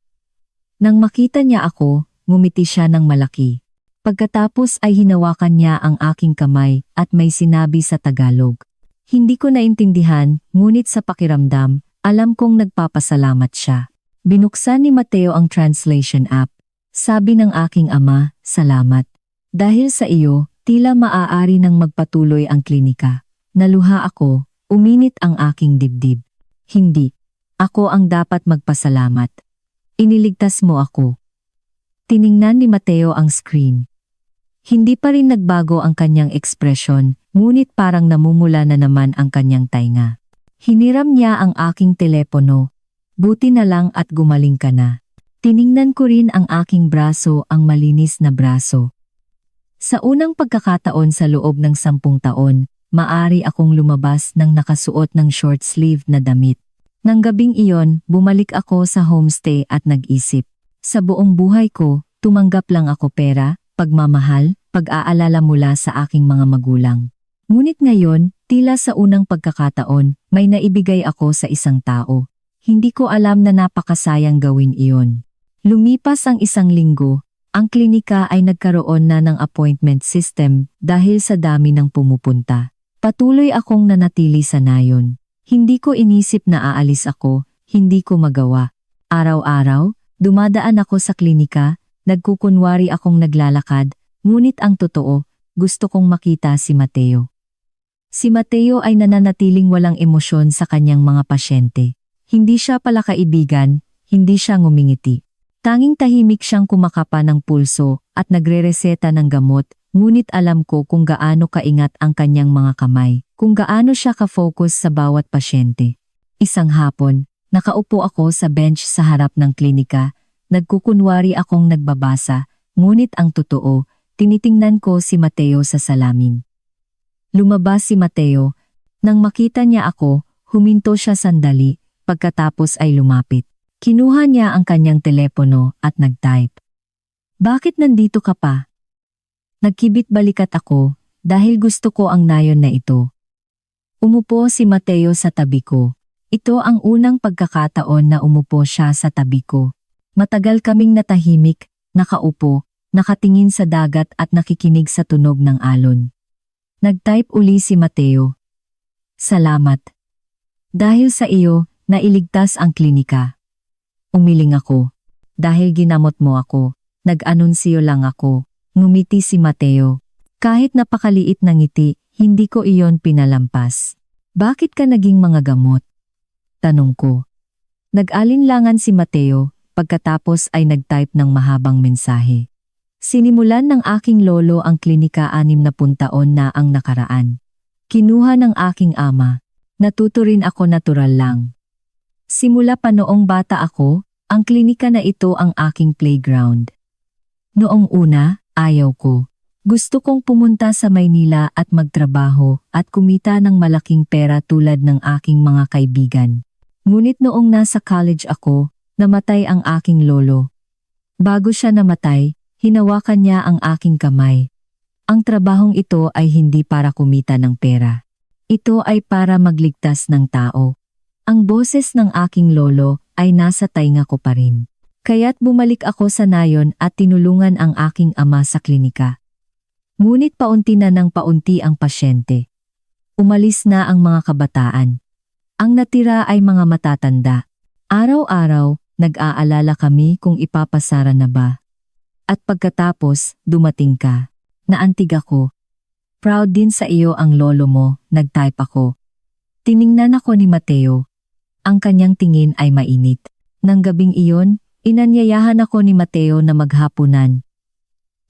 Nang makita niya ako, ngumiti siya ng malaki. Pagkatapos ay hinawakan niya ang aking kamay at may sinabi sa Tagalog. Hindi ko naintindihan, ngunit sa pakiramdam, alam kong nagpapasalamat siya. Binuksan ni Mateo ang translation app. Sabi ng aking ama, salamat. Dahil sa iyo, tila maaari nang magpatuloy ang klinika. Naluha ako, uminit ang aking dibdib. Hindi. Ako ang dapat magpasalamat. Iniligtas mo ako. Tiningnan ni Mateo ang screen. Hindi pa rin nagbago ang kanyang ekspresyon, ngunit parang namumula na naman ang kanyang tainga. Hiniram niya ang aking telepono. Buti na lang at gumaling ka na. Tiningnan ko rin ang aking braso, ang malinis na braso. Sa unang pagkakataon sa loob ng 10 taon, maari akong lumabas ng nakasuot ng short sleeve na damit. Nang gabing iyon, bumalik ako sa homestay at nag-isip. Sa buong buhay ko, tumanggap lang ako pera, pagmamahal, pag-aalala mula sa aking mga magulang. Ngunit ngayon, tila sa unang pagkakataon, may naibigay ako sa isang tao. Hindi ko alam na napakasayang gawin iyon. Lumipas ang 1 linggo, ang klinika ay nagkaroon na ng appointment system dahil sa dami ng pumupunta. Patuloy akong nanatili sa nayon. Hindi ko inisip na aalis ako, hindi ko magawa. Araw-araw, dumadaan ako sa klinika, nagkukunwari akong naglalakad, ngunit ang totoo, gusto kong makita si Mateo. Si Mateo ay nananatiling walang emosyon sa kanyang mga pasyente. Hindi siya pala kaibigan, hindi siya ngumingiti. Tanging tahimik siyang kumakapa ng pulso at nagrereseta ng gamot, ngunit alam ko kung gaano kaingat ang kanyang mga kamay, kung gaano siya ka-focus sa bawat pasyente. Isang hapon, nakaupo ako sa bench sa harap ng klinika, nagkukunwari akong nagbabasa, ngunit ang totoo, tinitingnan ko si Mateo sa salamin. Lumabas si Mateo. Nang makita niya ako, huminto siya sandali, pagkatapos ay lumapit. Kinuha niya ang kanyang telepono at nag-type. "Bakit nandito ka pa?" Nagkibit balikat ako, dahil gusto ko ang nayon na ito. Umupo si Mateo sa tabi ko. Ito ang unang pagkakataon na umupo siya sa tabi ko. Matagal kaming natahimik, nakaupo, nakatingin sa dagat at nakikinig sa tunog ng alon. Nag-type uli si Mateo. "Salamat. Dahil sa iyo, nailigtas ang klinika." Umiling ako. "Dahil ginamot mo ako, nag-anunsyo lang ako." Ngumiti si Mateo. Kahit napakaliit na ngiti, hindi ko iyon pinalampas. "Bakit ka naging mga gamot?" tanong ko. Nag-alinlangan si Mateo, pagkatapos ay nag-type ng mahabang mensahe. "Sinimulan ng aking lolo ang klinika 60 taon na ang nakaraan. Kinuha ng aking ama. Natuto rin ako natural lang. Simula pa noong bata ako, ang klinika na ito ang aking playground. Noong una, ayaw ko. Gusto kong pumunta sa Maynila at magtrabaho at kumita ng malaking pera tulad ng aking mga kaibigan. Ngunit noong nasa college ako, namatay ang aking lolo. Bago siya namatay, hinawakan niya ang aking kamay. Ang trabahong ito ay hindi para kumita ng pera. Ito ay para magligtas ng tao. Ang boses ng aking lolo ay nasa tainga ko pa rin. Kaya't bumalik ako sa nayon at tinulungan ang aking ama sa klinika. Ngunit paunti na ng paunti ang pasyente. Umalis na ang mga kabataan. Ang natira ay mga matatanda. Araw-araw, nag-aalala kami kung ipapasara na ba. At pagkatapos, dumating ka. Naantig ako. "Proud din sa iyo ang lolo mo," nag-type ako. Tiningnan ako ni Mateo. Ang kanyang tingin ay mainit. Nang gabing iyon, inanyayahan ako ni Mateo na maghapunan.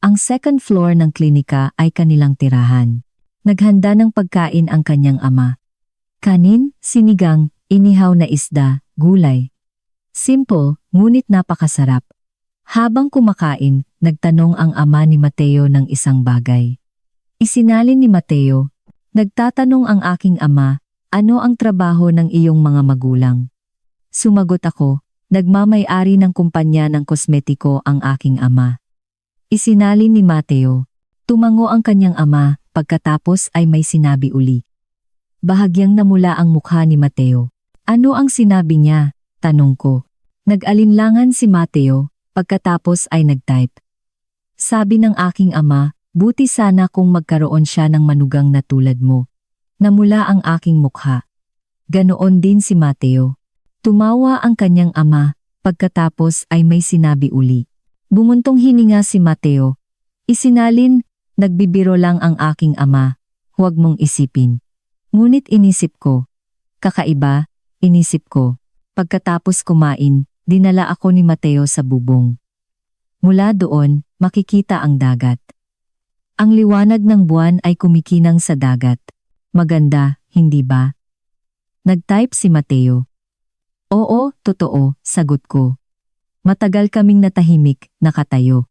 Ang 2nd floor ng klinika ay kanilang tirahan. Naghanda ng pagkain ang kanyang ama. Kanin, sinigang, inihaw na isda, gulay. Simple, ngunit napakasarap. Habang kumakain, nagtanong ang ama ni Mateo ng isang bagay. Isinalin ni Mateo, "Nagtatanong ang aking ama, ano ang trabaho ng iyong mga magulang?" Sumagot ako, "Nagmamay-ari ng kumpanya ng kosmetiko ang aking ama." Isinalin ni Mateo. Tumango ang kanyang ama, pagkatapos ay may sinabi uli. Bahagyang namula ang mukha ni Mateo. "Ano ang sinabi niya?" tanong ko. Nag-alinlangan si Mateo, pagkatapos ay nag-type. "Sabi ng aking ama, buti sana kung magkaroon siya ng manugang na tulad mo." Namula ang aking mukha. Ganoon din si Mateo. Tumawa ang kanyang ama, pagkatapos ay may sinabi uli. Bumuntong hininga si Mateo. Isinalin, "Nagbibiro lang ang aking ama, huwag mong isipin." Ngunit inisip ko. Kakaiba, inisip ko. Pagkatapos kumain, dinala ako ni Mateo sa bubong. Mula doon, makikita ang dagat. Ang liwanag ng buwan ay kumikinang sa dagat. Maganda, hindi ba? Nag-type si Mateo. "Oo, totoo," sagot ko. Matagal kaming natahimik, nakatayo.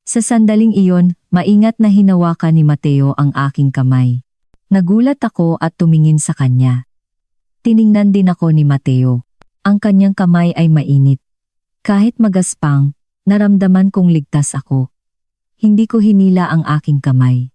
Sa sandaling iyon, maingat na hinawakan ni Mateo ang aking kamay. Nagulat ako at tumingin sa kanya. Tiningnan din ako ni Mateo. Ang kanyang kamay ay mainit. Kahit magaspang, naramdaman kong ligtas ako. Hindi ko hinila ang aking kamay.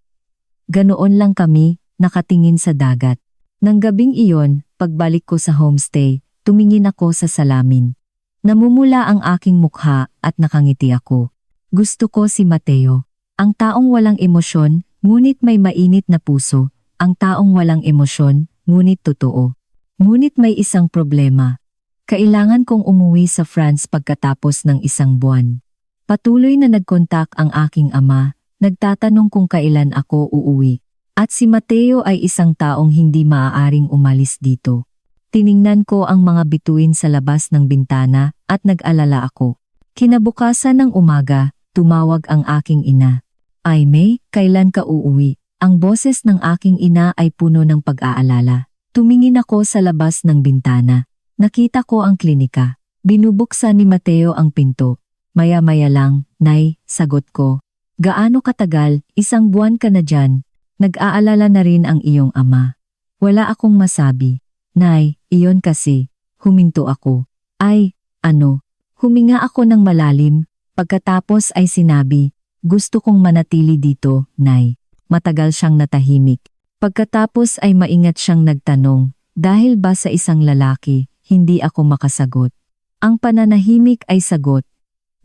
Ganoon lang kami, nakatingin sa dagat. Nang gabing iyon, pagbalik ko sa homestay, tumingin ako sa salamin. Namumula ang aking mukha at nakangiti ako. Gusto ko si Mateo. Ang taong walang emosyon, ngunit may mainit na puso. Ang taong walang emosyon, ngunit totoo. Ngunit may isang problema. Kailangan kong umuwi sa France pagkatapos ng isang buwan. Patuloy na nagkontak ang aking ama, nagtatanong kung kailan ako uuwi. At si Mateo ay isang taong hindi maaaring umalis dito. Tiningnan ko ang mga bituin sa labas ng bintana at nag-alala ako. Kinabukasan ng umaga, tumawag ang aking ina. Ay May, kailan ka uuwi? Ang boses ng aking ina ay puno ng pag-aalala. Tumingin ako sa labas ng bintana. Nakita ko ang klinika. Binubuksan ni Mateo ang pinto. Maya-maya lang, Nay, sagot ko. Gaano katagal, isang buwan ka na dyan. Nag-aalala na rin ang iyong ama. Wala akong masabi. Nay, iyon kasi. Huminto ako. Ay, ano? Huminga ako ng malalim. Pagkatapos ay sinabi, gusto kong manatili dito, Nay. Matagal siyang natahimik. Pagkatapos ay maingat siyang nagtanong, dahil ba sa isang lalaki, hindi ako makasagot. Ang pananahimik ay sagot.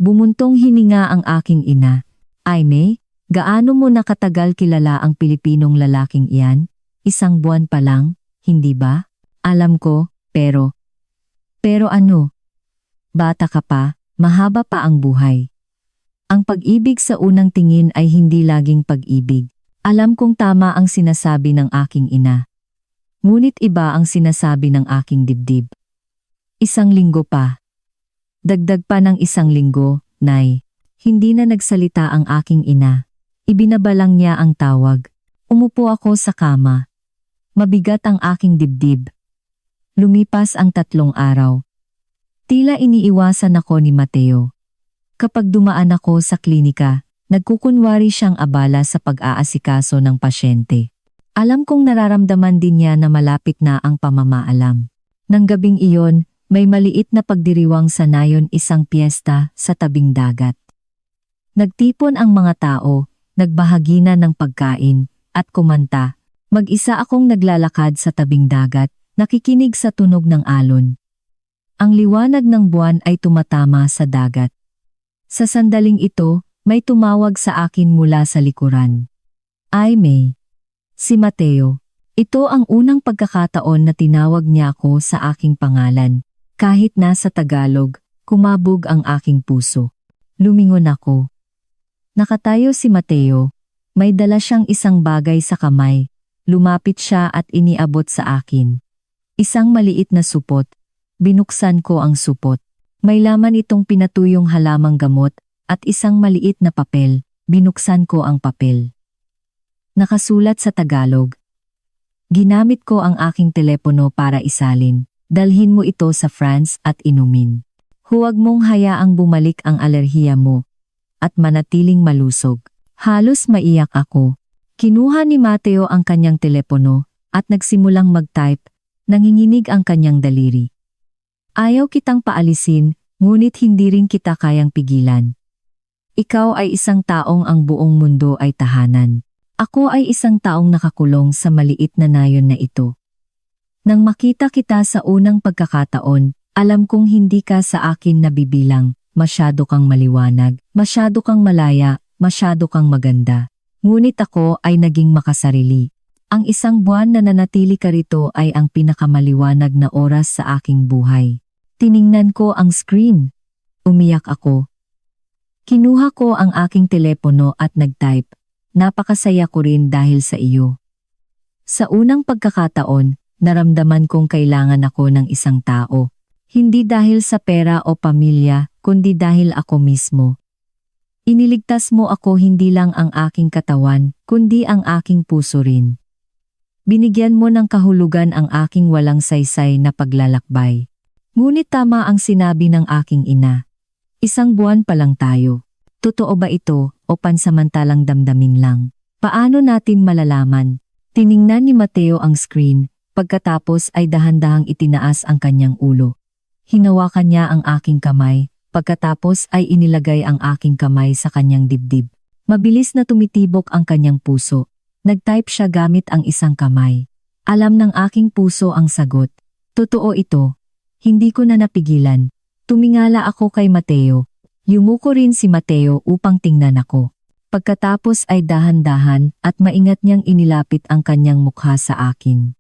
Bumuntong hininga ang aking ina. Ay May, gaano mo nakatagal kilala ang Pilipinong lalaking iyan? Isang buwan pa lang, hindi ba? Alam ko, pero... Pero ano? Bata ka pa, mahaba pa ang buhay. Ang pag-ibig sa unang tingin ay hindi laging pag-ibig. Alam kong tama ang sinasabi ng aking ina. Ngunit iba ang sinasabi ng aking dibdib. Isang linggo pa. Dagdag pa ng isang linggo, Nay. Hindi na nagsalita ang aking ina. Ibinabalang niya ang tawag. Umupo ako sa kama. Mabigat ang aking dibdib. Lumipas ang 3 araw. Tila iniiwasan ako ni Mateo. Kapag dumaan ako sa klinika, nagkukunwari siyang abala sa pag-aasikaso ng pasyente. Alam kong nararamdaman din niya na malapit na ang pamamaalam. Nang gabing iyon, may maliit na pagdiriwang sa nayon isang piyesta sa tabing dagat. Nagtipon ang mga tao, nagbahagi na ng pagkain, at kumanta. Mag-isa akong naglalakad sa tabing dagat, nakikinig sa tunog ng alon. Ang liwanag ng buwan ay tumatama sa dagat. Sa sandaling ito, may tumawag sa akin mula sa likuran. Ay May. Si Mateo. Ito ang unang pagkakataon na tinawag niya ako sa aking pangalan. Kahit nasa Tagalog, kumabog ang aking puso. Lumingon ako. Nakatayo si Mateo. May dala siyang isang bagay sa kamay. Lumapit siya at iniabot sa akin. Isang maliit na supot. Binuksan ko ang supot. May laman itong pinatuyong halamang gamot at isang maliit na papel. Binuksan ko ang papel. Nakasulat sa Tagalog. Ginamit ko ang aking telepono para isalin. Dalhin mo ito sa France at inumin. Huwag mong hayaang bumalik ang alerhiya mo at manatiling malusog. Halos maiyak ako. Kinuha ni Mateo ang kanyang telepono at nagsimulang mag-type. Nanginginig ang kanyang daliri. Ayaw kitang paalisin, ngunit hindi rin kita kayang pigilan. Ikaw ay isang taong ang buong mundo ay tahanan. Ako ay isang taong nakakulong sa maliit na nayon na ito. Nang makita kita sa unang pagkakataon, alam kong hindi ka sa akin nabibilang. Masyado kang maliwanag, masyado kang malaya, masyado kang maganda. Ngunit ako ay naging makasarili. Ang isang buwan na nanatili ka rito ay ang pinakamaliwanag na oras sa aking buhay. Tiningnan ko ang screen. Umiyak ako. Kinuha ko ang aking telepono at nag-type. Napakasaya ko rin dahil sa iyo. Sa unang pagkakataon, naramdaman kong kailangan ako ng isang tao. Hindi dahil sa pera o pamilya, kundi dahil ako mismo. Iniligtas mo ako hindi lang ang aking katawan, kundi ang aking puso rin. Binigyan mo ng kahulugan ang aking walang saysay na paglalakbay. Ngunit tama ang sinabi ng aking ina. Isang buwan pa lang tayo. Totoo ba ito o pansamantalang damdamin lang? Paano natin malalaman? Tiningnan ni Mateo ang screen, pagkatapos ay dahan-dahang itinaas ang kanyang ulo. Hinawakan niya ang aking kamay, pagkatapos ay inilagay ang aking kamay sa kanyang dibdib. Mabilis na tumitibok ang kanyang puso. Nag-type siya gamit ang isang kamay. Alam ng aking puso ang sagot. Totoo ito. Hindi ko na napigilan. Tumingala ako kay Mateo. Yumuko rin si Mateo upang tingnan ako. Pagkatapos ay dahan-dahan at maingat niyang inilapit ang kanyang mukha sa akin.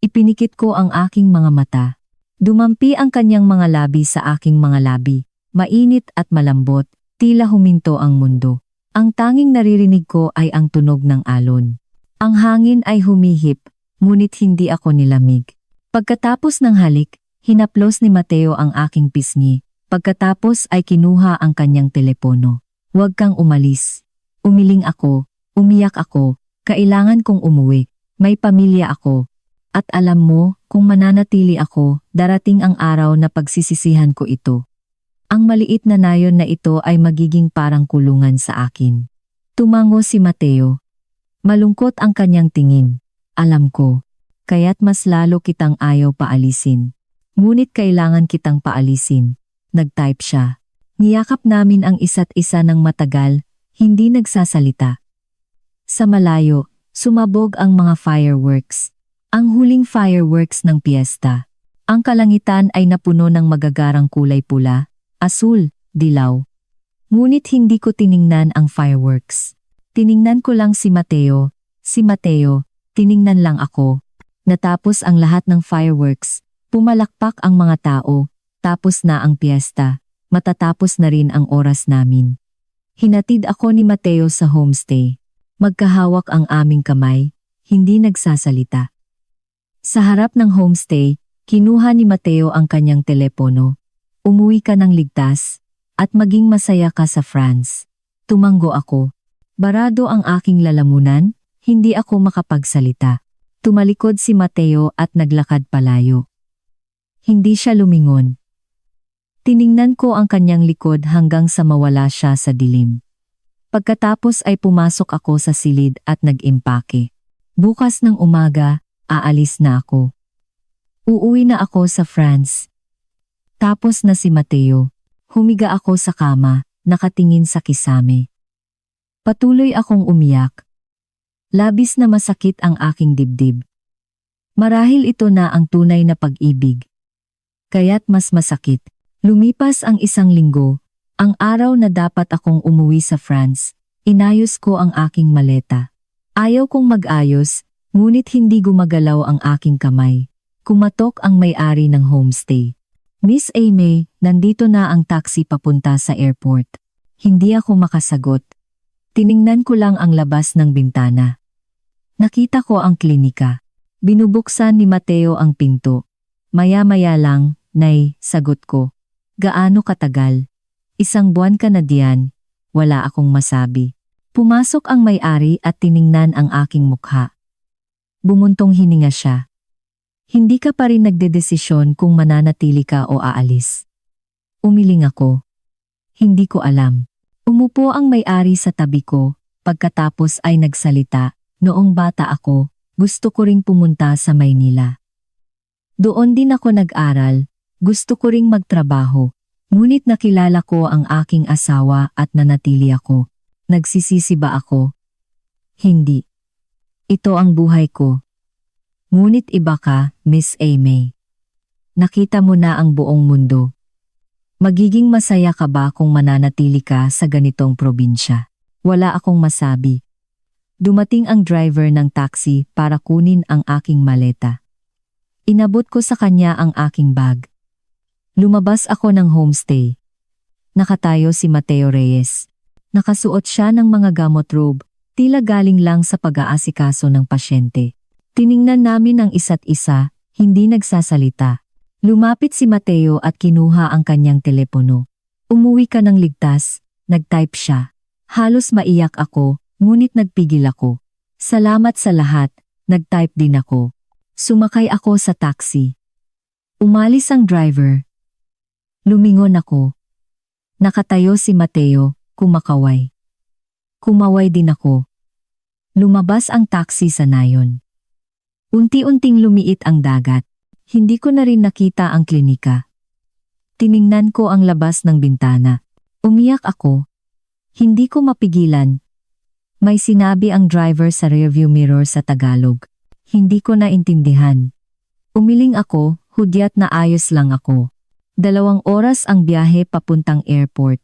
Ipinikit ko ang aking mga mata. Dumampi ang kanyang mga labi sa aking mga labi. Mainit at malambot, tila huminto ang mundo. Ang tanging naririnig ko ay ang tunog ng alon. Ang hangin ay humihip, ngunit hindi ako nilamig. Pagkatapos ng halik, hinaplos ni Mateo ang aking pisngi. Pagkatapos ay kinuha ang kanyang telepono. Huwag kang umalis. Umiling ako, umiyak ako, kailangan kong umuwi. May pamilya ako. At alam mo, kung mananatili ako, darating ang araw na pagsisisihan ko ito. Ang maliit na nayon na ito ay magiging parang kulungan sa akin. Tumango si Mateo. Malungkot ang kanyang tingin. Alam ko. Kaya't mas lalo kitang ayaw paalisin. Ngunit kailangan kitang paalisin. Nag-type siya. Niyakap namin ang isa't isa ng matagal, hindi nagsasalita. Sa malayo, sumabog ang mga fireworks. Ang huling fireworks ng piyesta. Ang kalangitan ay napuno ng magagarang kulay pula, asul, dilaw. Ngunit hindi ko tiningnan ang fireworks. Tiningnan ko lang si Mateo. Si Mateo, tiningnan lang ako. Natapos ang lahat ng fireworks. Pumalakpak ang mga tao. Tapos na ang piyesta. Matatapos na rin ang oras namin. Hinatid ako ni Mateo sa homestay. Magkahawak ang aming kamay. Hindi nagsasalita. Sa harap ng homestay, kinuha ni Mateo ang kanyang telepono. Umuwi ka ng ligtas, at maging masaya ka sa France. Tumanggo ako. Barado ang aking lalamunan, hindi ako makapagsalita. Tumalikod si Mateo at naglakad palayo. Hindi siya lumingon. Tiningnan ko ang kanyang likod hanggang sa mawala siya sa dilim. Pagkatapos ay pumasok ako sa silid at nag-impake. Bukas ng umaga, aalis na ako. Uuwi na ako sa France. Tapos na si Mateo. Humiga ako sa kama, nakatingin sa kisame. Patuloy akong umiyak. Labis na masakit ang aking dibdib. Marahil ito na ang tunay na pag-ibig. Kaya't mas masakit. Lumipas ang isang linggo, ang araw na dapat akong umuwi sa France, inayos ko ang aking maleta. Ayaw kong mag-ayos, ngunit hindi gumagalaw ang aking kamay. Kumatok ang may-ari ng homestay. Miss Amy, nandito na ang taxi papunta sa airport. Hindi ako makasagot. Tiningnan ko lang ang labas ng bintana. Nakita ko ang klinika. Binubuksan ni Mateo ang pinto. Maya-maya lang, Nay, sagot ko. Gaano katagal? Isang buwan ka na diyan. Wala akong masabi. Pumasok ang may-ari at tiningnan ang aking mukha. Bumuntong hininga siya. Hindi ka pa rin nagdedesisyon kung mananatili ka o aalis. Umiling ako. Hindi ko alam. Umupo ang may-ari sa tabi ko, pagkatapos ay nagsalita, noong bata ako, gusto ko ring pumunta sa Maynila. Doon din ako nag-aral, gusto ko ring magtrabaho, ngunit nakilala ko ang aking asawa at nanatili ako. Nagsisisi ba ako? Hindi. Ito ang buhay ko. Ngunit iba ka, Miss Amy. Nakita mo na ang buong mundo. Magiging masaya ka ba kung mananatili ka sa ganitong probinsya? Wala akong masabi. Dumating ang driver ng taxi para kunin ang aking maleta. Inabot ko sa kanya ang aking bag. Lumabas ako ng homestay. Nakatayo si Mateo Reyes. Nakasuot siya ng mga gamot robe, tila galing lang sa pag-aasikaso ng pasyente. Tiningnan namin ang isa't isa, hindi nagsasalita. Lumapit si Mateo at kinuha ang kanyang telepono. Umuwi ka ng ligtas, nag-type siya. Halos maiyak ako, ngunit nagpigil ako. Salamat sa lahat, nag-type din ako. Sumakay ako sa taxi. Umalis ang driver. Lumingon ako. Nakatayo si Mateo, kumakaway. Kumaway din ako. Lumabas ang taxi sa nayon. Unti-unting lumiit ang dagat. Hindi ko na rin nakita ang klinika. Tiningnan ko ang labas ng bintana. Umiyak ako. Hindi ko mapigilan. May sinabi ang driver sa rearview mirror sa Tagalog. Hindi ko naintindihan. Umiling ako, hudyat na ayos lang ako. 2 oras ang biyahe papuntang airport.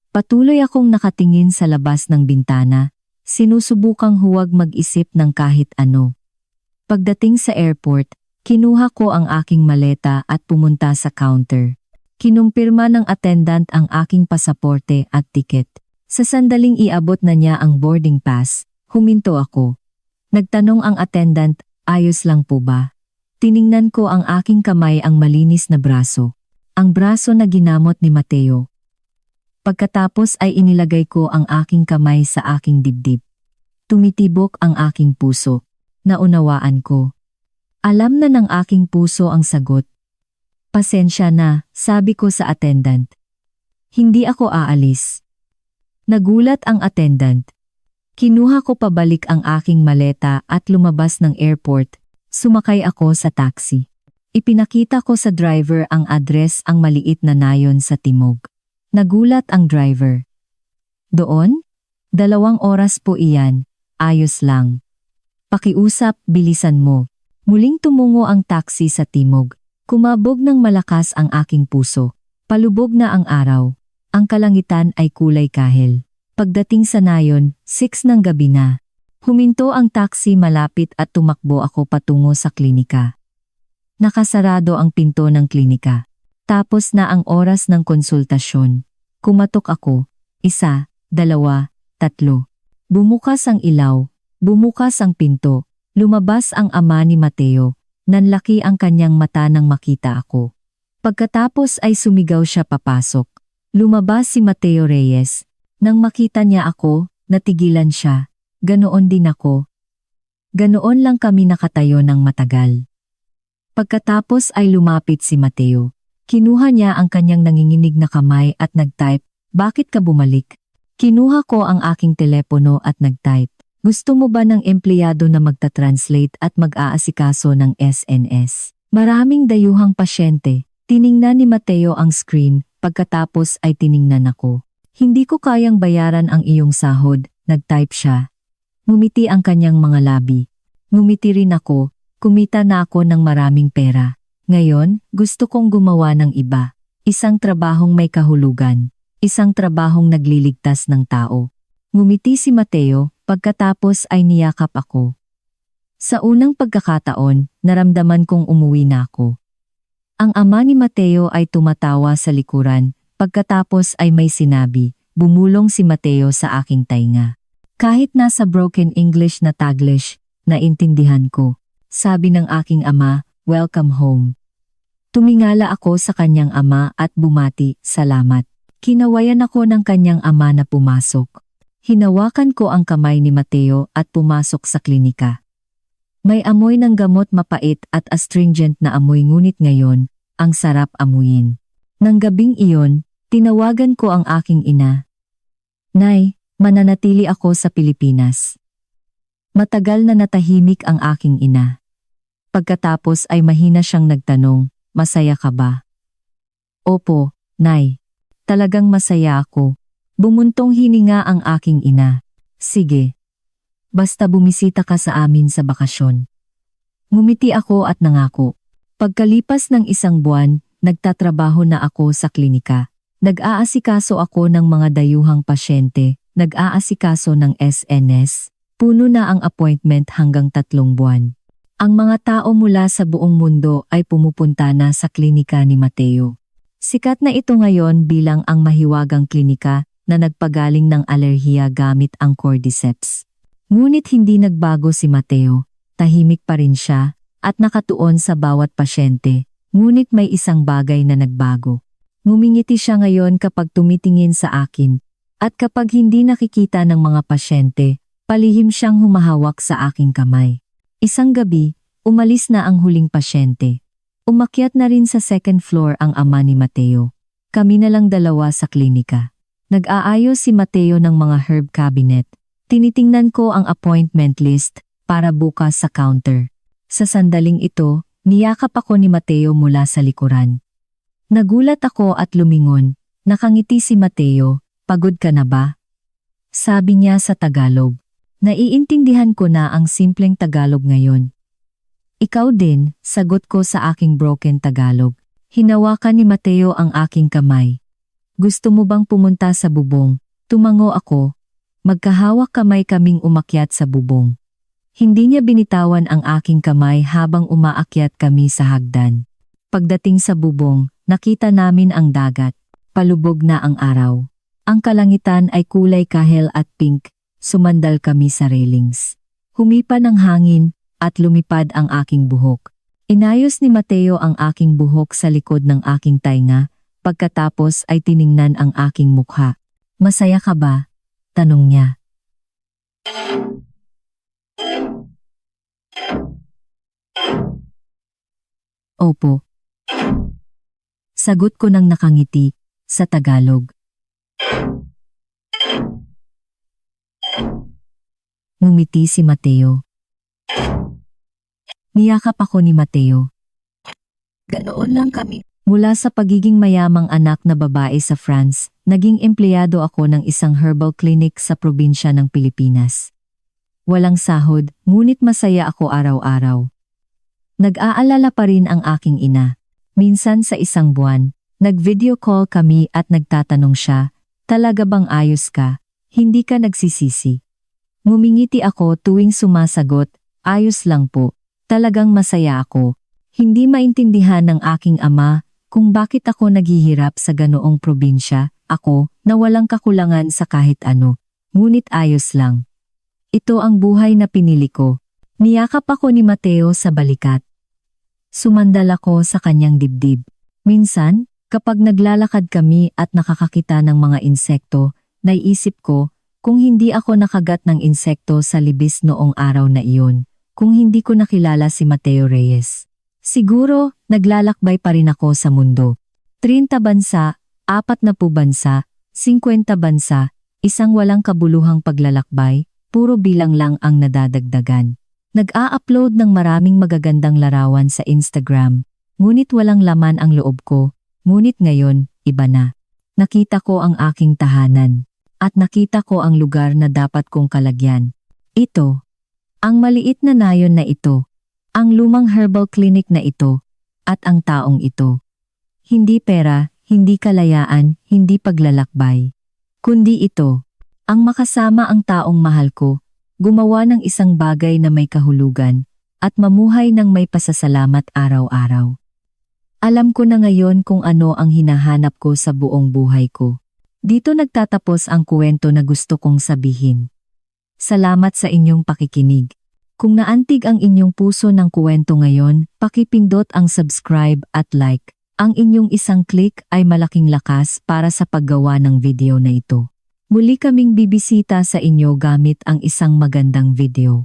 Patuloy akong nakatingin sa labas ng bintana, sinusubukang huwag mag-isip ng kahit ano. Pagdating sa airport, kinuha ko ang aking maleta at pumunta sa counter. Kinumpirma ng attendant ang aking pasaporte at tiket. Sa sandaling iabot na niya ang boarding pass, huminto ako. Nagtanong ang attendant, ayos lang po ba? Tiningnan ko ang aking kamay ang malinis na braso. Ang braso na ginamot ni Mateo. Pagkatapos ay inilagay ko ang aking kamay sa aking dibdib. Tumitibok ang aking puso. Naunawaan ko. Alam na ng aking puso ang sagot. Pasensya na, sabi ko sa attendant. Hindi ako aalis. Nagulat ang attendant. Kinuha ko pabalik ang aking maleta at lumabas ng airport. Sumakay ako sa taxi. Ipinakita ko sa driver ang address ang maliit na nayon sa timog. Nagulat ang driver. Doon? 2 oras po iyan, ayos lang. Pakiusap, bilisan mo. Muling tumungo ang taxi sa timog. Kumabog ng malakas ang aking puso. Palubog na ang araw. Ang kalangitan ay kulay kahel. Pagdating sa nayon, 6 ng gabi na. Huminto ang taxi malapit at tumakbo ako patungo sa klinika. Nakasarado ang pinto ng klinika. Tapos na ang oras ng konsultasyon. Kumatok ako. 1, 2, 3. Bumukas ang ilaw. Bumukas ang pinto. Lumabas ang ama ni Mateo. Nanlaki ang kanyang mata nang makita ako. Pagkatapos ay sumigaw siya papasok. Lumabas si Mateo Reyes. Nang makita niya ako, natigilan siya. Ganoon din ako. Ganoon lang kami nakatayo ng matagal. Pagkatapos ay lumapit si Mateo. Kinuha niya ang kanyang nanginginig na kamay at nag-type, "Bakit ka bumalik?" Kinuha ko ang aking telepono at nag-type, "Gusto mo ba ng empleyado na magta-translate at mag-aasikaso ng SNS?" Maraming dayuhang pasyente. Tiningnan ni Mateo ang screen, pagkatapos ay tiningnan ako. "Hindi ko kayang bayaran ang iyong sahod," nag-type siya. Ngumiti ang kanyang mga labi. Ngumiti rin ako. Kumita na ako ng maraming pera. Ngayon, gusto kong gumawa ng iba. Isang trabahong may kahulugan. Isang trabahong nagliligtas ng tao. Ngumiti si Mateo, pagkatapos ay niyakap ako. Sa unang pagkakataon, naramdaman kong umuwi na ako. Ang ama ni Mateo ay tumatawa sa likuran, pagkatapos ay may sinabi, bumulong si Mateo sa aking tainga. Kahit nasa broken English na Taglish, naintindihan ko. Sabi ng aking ama, "Welcome home." Tumingala ako sa kanyang ama at bumati, "Salamat." Kinawayan ako ng kanyang ama na pumasok. Hinawakan ko ang kamay ni Mateo at pumasok sa klinika. May amoy ng gamot mapait at astringent na amoy ngunit ngayon, ang sarap amuyin. Nang gabing iyon, tinawagan ko ang aking ina. "Nay, mananatili ako sa Pilipinas." Matagal na natahimik ang aking ina. Pagkatapos ay mahina siyang nagtanong, "Masaya ka ba?" "Opo, Nay. Talagang masaya ako." Bumuntong hininga ang aking ina. "Sige. Basta bumisita ka sa amin sa bakasyon." Ngumiti ako at nangako. Pagkalipas ng 1 buwan, nagtatrabaho na ako sa klinika. Nag-aasikaso ako ng mga dayuhang pasyente, nag-aasikaso ng SNS. Puno na ang appointment hanggang 3 buwan. Ang mga tao mula sa buong mundo ay pumupunta na sa klinika ni Mateo. Sikat na ito ngayon bilang ang mahiwagang klinika na nagpagaling ng alerhiya gamit ang cordyceps. Ngunit hindi nagbago si Mateo, tahimik pa rin siya, at nakatuon sa bawat pasyente, ngunit may isang bagay na nagbago. Ngumingiti siya ngayon kapag tumitingin sa akin, at kapag hindi nakikita ng mga pasyente, palihim siyang humahawak sa aking kamay. Isang gabi, umalis na ang huling pasyente. Umakyat na rin sa 2nd floor ang ama ni Mateo. Kami na lang dalawa sa klinika. Nag-aayos si Mateo ng mga herb cabinet. Tinitingnan ko ang appointment list para bukas sa counter. Sa sandaling ito, niyakap ako ni Mateo mula sa likuran. Nagulat ako at lumingon. Nakangiti si Mateo. Pagod ka na ba? Sabi niya sa Tagalog. Naiintindihan ko na ang simpleng Tagalog ngayon. Ikaw din, sagot ko sa aking broken Tagalog. Hinawakan ni Mateo ang aking kamay. Gusto mo bang pumunta sa bubong? Tumango ako. Magkahawak kamay kaming umakyat sa bubong. Hindi niya binitawan ang aking kamay habang umaakyat kami sa hagdan. Pagdating sa bubong, nakita namin ang dagat. Palubog na ang araw. Ang kalangitan ay kulay kahel at pink. Sumandal kami sa railings. Humipa ng hangin at lumipad ang aking buhok. Inayos ni Mateo ang aking buhok sa likod ng aking tainga. Pagkatapos ay tiningnan ang aking mukha. Masaya ka ba? Tanong niya. Opo. Sagot ko nang nakangiti sa Tagalog. Ngumiti si Mateo. Niyakap ako ni Mateo. Ganoon lang kami. Mula sa pagiging mayamang anak na babae sa France, naging empleyado ako ng isang herbal clinic sa probinsya ng Pilipinas. Walang sahod, ngunit masaya ako araw-araw. Nag-aalala pa rin ang aking ina. Minsan sa isang buwan, nag-video call kami at nagtatanong siya, talaga bang ayos ka? Hindi ka nagsisisi. Ngumingiti ako tuwing sumasagot, ayos lang po. Talagang masaya ako. Hindi maintindihan ng aking ama kung bakit ako naghihirap sa ganoong probinsya, ako, na walang kakulangan sa kahit ano. Ngunit ayos lang. Ito ang buhay na pinili ko. Niyakap ako ni Mateo sa balikat. Sumandal ako sa kanyang dibdib. Minsan, kapag naglalakad kami at nakakakita ng mga insekto, naiisip ko, kung hindi ako nakagat ng insekto sa libis noong araw na iyon, kung hindi ko nakilala si Mateo Reyes. Siguro, naglalakbay pa rin ako sa mundo. 30 bansa, 40 bansa, 50 bansa, isang walang kabuluhang paglalakbay, puro bilang lang ang nadadagdagan. Nag-a-upload ng maraming magagandang larawan sa Instagram, ngunit walang laman ang loob ko, ngunit ngayon, iba na. Nakita ko ang aking tahanan, at nakita ko ang lugar na dapat kong kalagyan. Ito, ang maliit na nayon na ito. Ang lumang herbal clinic na ito, at ang taong ito. Hindi pera, hindi kalayaan, hindi paglalakbay. Kundi ito, ang makasama ang taong mahal ko, gumawa ng isang bagay na may kahulugan, at mamuhay ng may pasasalamat araw-araw. Alam ko na ngayon kung ano ang hinahanap ko sa buong buhay ko. Dito nagtatapos ang kwento na gusto kong sabihin. Salamat sa inyong pakikinig. Kung naantig ang inyong puso ng kwento ngayon, pakipindot ang subscribe at like. Ang inyong isang click ay malaking lakas para sa paggawa ng video na ito. Muli kaming bibisita sa inyo gamit ang isang magandang video.